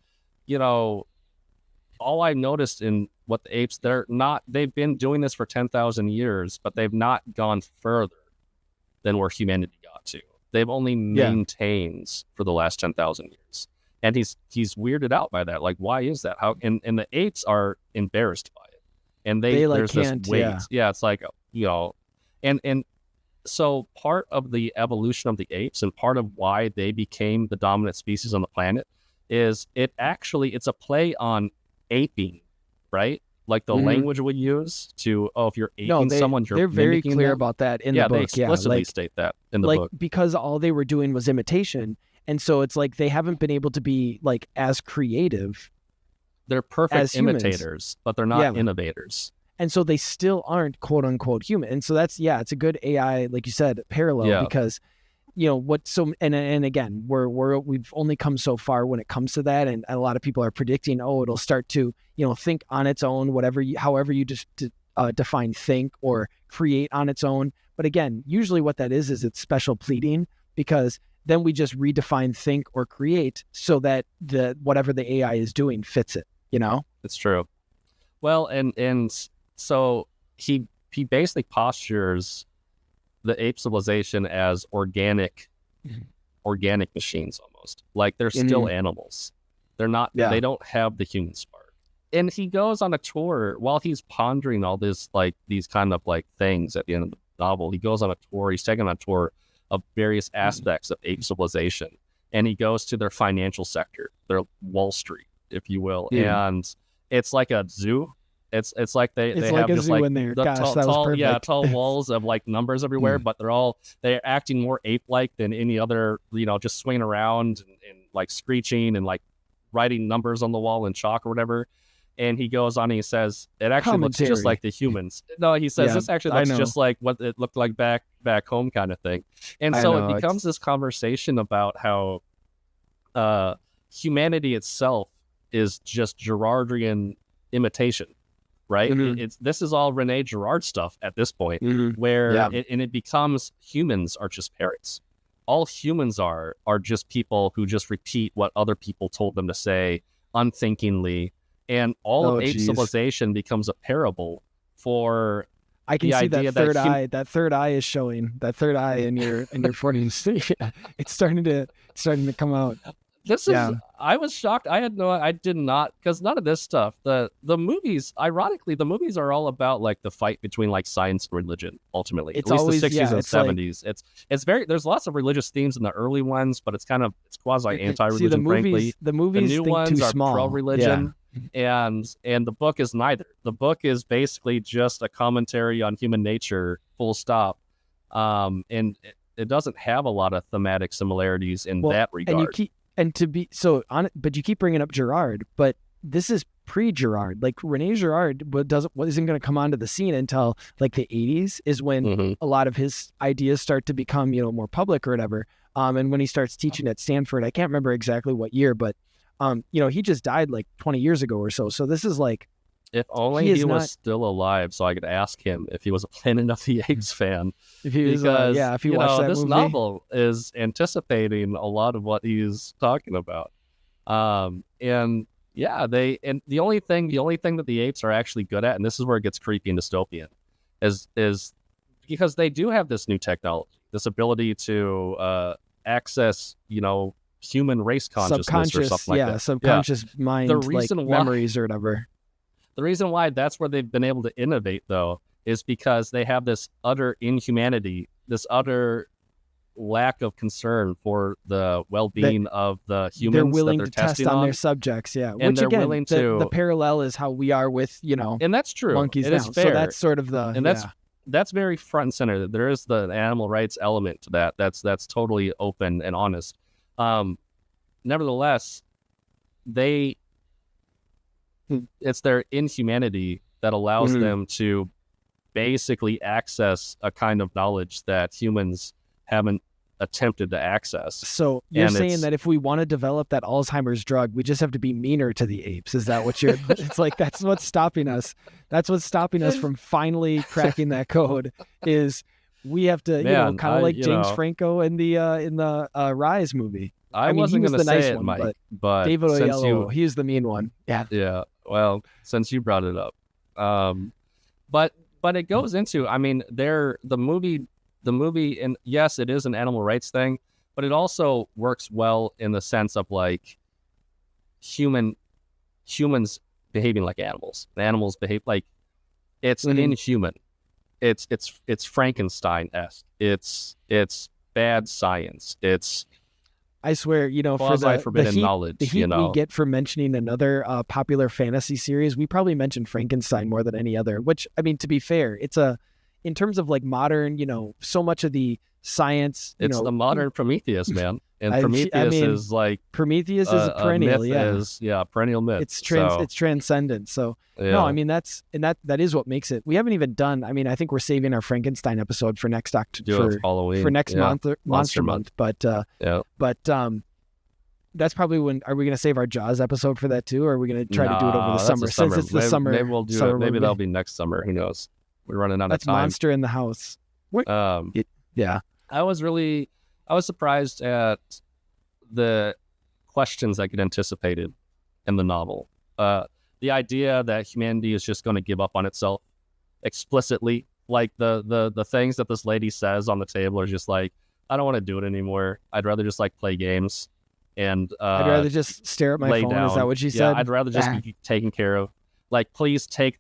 all I noticed in what the apes, they've been doing this for 10,000 years, but they've not gone further than where humanity got to. They've only maintained for the last 10,000 years. And he's weirded out by that. Like, why is that? How? And the apes are embarrassed by it. And there's this weight. Yeah, it's like, and so part of the evolution of the apes and part of why they became the dominant species on the planet is it's a play on aping, right? Like the language we use to, if you're aping someone, you're they're very clear them. about that in the book. They explicitly state that in the book. Because all they were doing was imitation. And so it's like they haven't been able to be like as creative. They're perfect imitators, but they're not innovators. And so they still aren't quote unquote human. And so that's, it's a good AI, like you said, parallel because, and again, we've only come so far when it comes to that. And a lot of people are predicting, it'll start to, think on its own, however you just define think or create on its own. But again, usually what that is it's special pleading, because then we just redefine think or create so that whatever the AI is doing fits it, It's true. Well, and so he basically postures the ape civilization as organic machines almost. Like they're still animals. They're not, they don't have the human spark. And he goes on a tour while he's pondering all this, like these kind of like things at the end of the novel. He goes on a tour, he's taken on a tour of various aspects of ape civilization. And he goes to their financial sector, their Wall Street, if you will. And it's like a zoo. It's like they like have a just zoo like in there. The Gosh, that was perfect. tall walls of like numbers everywhere, but they're acting more ape-like than any other, just swinging around and like screeching and like writing numbers on the wall in chalk or whatever. And he goes on and he says, it actually looks just like the humans. No, he says, this actually looks just like what it looked like back home kind of thing. And so it becomes this conversation about how humanity itself is just Girardian imitation, right? This is all Rene Girard stuff at this point, where it becomes humans are just parrots. All humans are just people who just repeat what other people told them to say unthinkingly. And all of ape civilization becomes a parable for I can see that third eye. That third eye is showing. That third eye in your 40s. It's starting to come out. I was shocked. I did not, because none of this stuff. The movies, ironically, the movies are all about like the fight between like science and religion. Ultimately, it's at least always, the 60s and 70s. Like, it's very. There's lots of religious themes in the early ones, but it's quasi anti-religion. Frankly, the movies new ones are small. pro-religion. And the book is neither. The book is basically just a commentary on human nature, full stop. And it doesn't have a lot of thematic similarities in that regard. But you keep bringing up Girard, but this is pre-Girard. Like Rene Girard isn't going to come onto the scene until like the 80s is when a lot of his ideas start to become, more public or whatever. And when he starts teaching at Stanford, I can't remember exactly what year, but he just died like 20 years ago or so. So this is like, if only he was still alive, so I could ask him if he was a Planet of the Apes fan. If he was, if he watched that this movie. novel is anticipating a lot of what he's talking about. The only thing that the apes are actually good at, and this is where it gets creepy and dystopian, is because they do have this new technology, this ability to access, human race consciousness or something like that. Subconscious mind, memories or whatever. The reason why that's where they've been able to innovate, though, is because they have this utter inhumanity, this utter lack of concern for the well-being of the humans. They're willing to test on their subjects, and which they're again, willing to. The parallel is how we are with and that's true. Monkeys it now. Is fair. So that's sort of the and that's very front and center. There is the animal rights element to that. That's totally open and honest. Nevertheless, it's their inhumanity that allows them to basically access a kind of knowledge that humans haven't attempted to access. So you're saying that if we want to develop that Alzheimer's drug, we just have to be meaner to the apes. Is that what you're it's like that's what's stopping us. That's what's stopping us from finally cracking that code is we have to, kind of like James Franco in the Rise movie. I mean, wasn't going to say it, Mike, but David Oyelowo, he's the mean one. Yeah. Yeah. Well, since you brought it up, but it goes into, I mean, the movie, and yes, it is an animal rights thing, but it also works well in the sense of like humans behaving like animals. The animals behave like it's inhuman. It's Frankenstein-esque. It's bad science. It's I swear, for forbidden knowledge, the heat we get for mentioning another popular fantasy series, we probably mentioned Frankenstein more than any other, which, I mean, to be fair, it's in terms of like modern, so much of the science. It's the modern Prometheus, man. And Prometheus is like Prometheus is a perennial, perennial myth. It's transcendent. So no, I mean that is what makes it. We haven't even done. I mean, I think we're saving our Frankenstein episode for next Halloween, for next month, Monster Month. But that's probably when. Are we going to save our Jaws episode for that too, or are we going to try to do it over the summer? Since it's the summer, maybe we'll do it. Maybe that'll be next summer. Who knows? We're running out of time. Monster in the House. Yeah. I was surprised at the questions that get anticipated in the novel. The idea that humanity is just going to give up on itself explicitly, like the things that this lady says on the table are just like, I don't want to do it anymore. I'd rather just like play games. And I'd rather just stare at my phone. Down. Is that what she said? I'd rather just be taken care of. Like, please take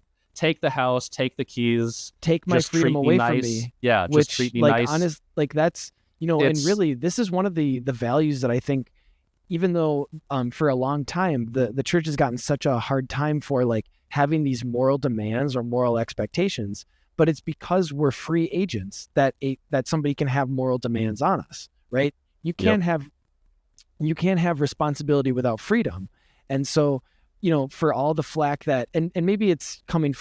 the house, take the keys, take my freedom away from me. Yeah, just treat me nice. Honest, like that's and really, this is one of the values that I think, even though for a long time the church has gotten such a hard time for like having these moral demands or moral expectations, but it's because we're free agents that somebody can have moral demands on us, right? You can't have responsibility without freedom. And so, for all the flack that, and maybe it's coming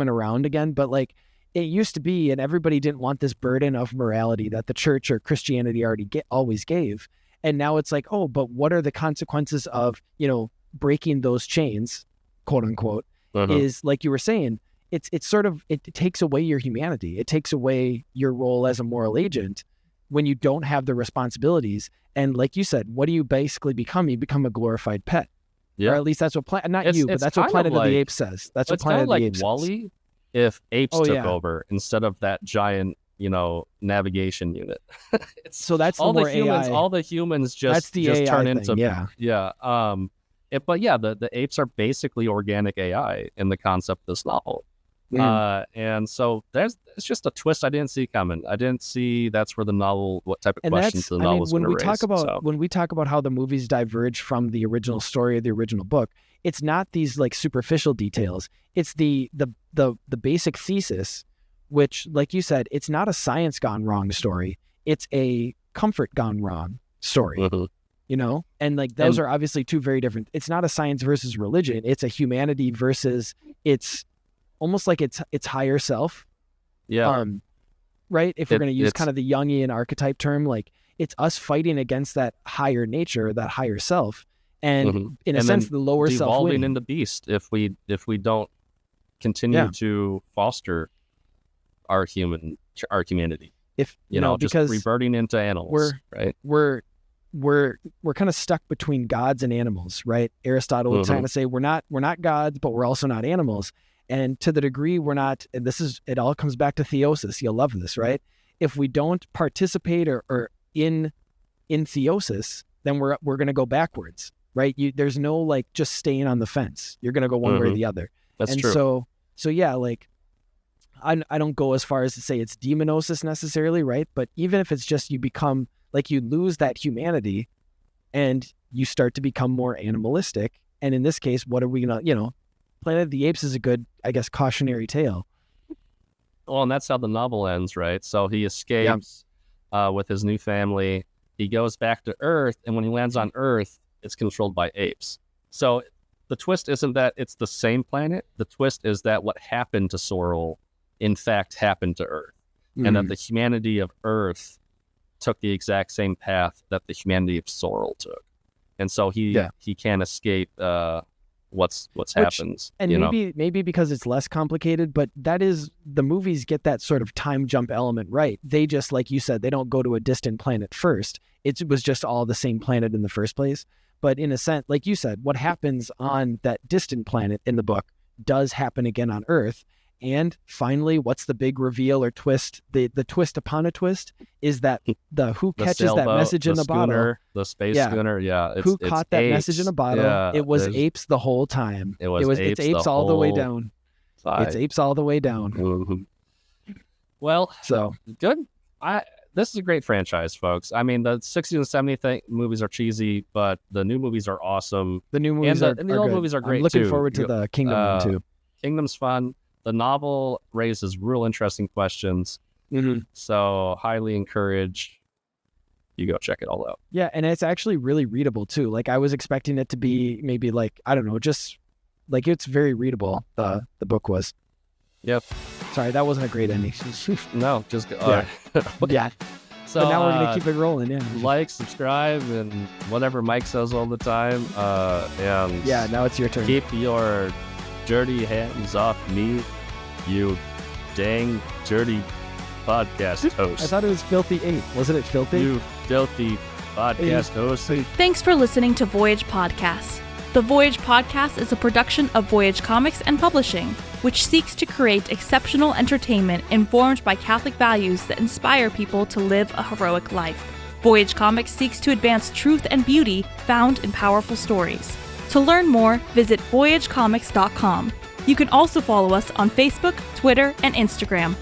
around again, but like it used to be, and everybody didn't want this burden of morality that the church or Christianity always gave. And now it's like, oh, but what are the consequences of, breaking those chains, quote unquote, is like you were saying, it's sort of, it takes away your humanity. It takes away your role as a moral agent when you don't have the responsibilities. And like you said, what do you basically become? You become a glorified pet. Yeah. Or at least that's what but that's what Planet of the Apes says. That's what Planet of the Apes says. WALL-E if Apes took over instead of that giant, navigation unit. So that's all the humans. AI. All the humans just AI turn thing, into the apes are basically organic AI in the concept of this novel. And so it's just a twist I didn't see coming. I didn't see that's where the novel, what type of questions the novel is going to raise. When we talk about how the movies diverge from the original story of the original book, it's not these like superficial details. It's the basic thesis, which, like you said, it's not a science gone wrong story. It's a comfort gone wrong story. And like those are obviously two very different. It's not a science versus religion. It's a humanity versus it's almost like it's higher self. Yeah. Right. If we're going to use kind of the Jungian archetype term, like it's us fighting against that higher nature, that higher self. And in a sense, the lower self evolving into beast if we don't continue to foster our humanity. If just because reverting into animals, we're kind of stuck between gods and animals, right? Aristotle was trying to say we're not gods, but we're also not animals. And to the degree we're not, and it all comes back to theosis. You'll love this, right? If we don't participate or in theosis, then we're going to go backwards, right? There's no like just staying on the fence. You're going to go one way or the other. That's true. So yeah, like I don't go as far as to say it's demonosis necessarily, right? But even if it's just you become like you lose that humanity and you start to become more animalistic. And in this case, what are we going to, Planet of the Apes is a good, I guess, cautionary tale. Well, and that's how the novel ends, right? So he escapes with his new family. He goes back to Earth, and when he lands on Earth, it's controlled by apes. So the twist isn't that it's the same planet. The twist is that what happened to Sorrel, in fact, happened to Earth. And that the humanity of Earth took the exact same path that the humanity of Sorrel took. And so he can't escape what's happens. And maybe because it's less complicated, but that is, the movies get that sort of time jump element right. They just, like you said, they don't go to a distant planet first. It was just all the same planet in the first place. But in a sense, like you said, what happens on that distant planet in the book does happen again on Earth. And finally, what's the big reveal or twist? The twist upon a twist is that who catches that message in the bottle? The space schooner, who caught that message in a bottle? Yeah, it was apes the whole time. It's apes all the way down. It's apes all the way down. Well, so good. This is a great franchise, folks. I mean, the 60s and 70s movies are cheesy, but the new movies are awesome. The new movies and the old good. Movies are great I'm looking too. forward to the Kingdom one too. Kingdom's fun. The novel raises real interesting questions. So highly encourage you go check it all out. Yeah, and it's actually really readable too. Like I was expecting it to be maybe like, I don't know, just like it's very readable. The book was. Yep. Sorry, that wasn't a great ending. No, just yeah. So but now we're gonna keep it rolling. Yeah. Like, subscribe, and whatever Mike says all the time. And yeah, now it's your turn. Keep your dirty hands off me, you dang dirty podcast host. I thought it was Filthy 8. Wasn't it Filthy? You filthy podcast host. Thanks for listening to Voyage Podcast. The Voyage Podcast is a production of Voyage Comics and Publishing, which seeks to create exceptional entertainment informed by Catholic values that inspire people to live a heroic life. Voyage Comics seeks to advance truth and beauty found in powerful stories. To learn more, visit voyagecomics.com. You can also follow us on Facebook, Twitter, and Instagram.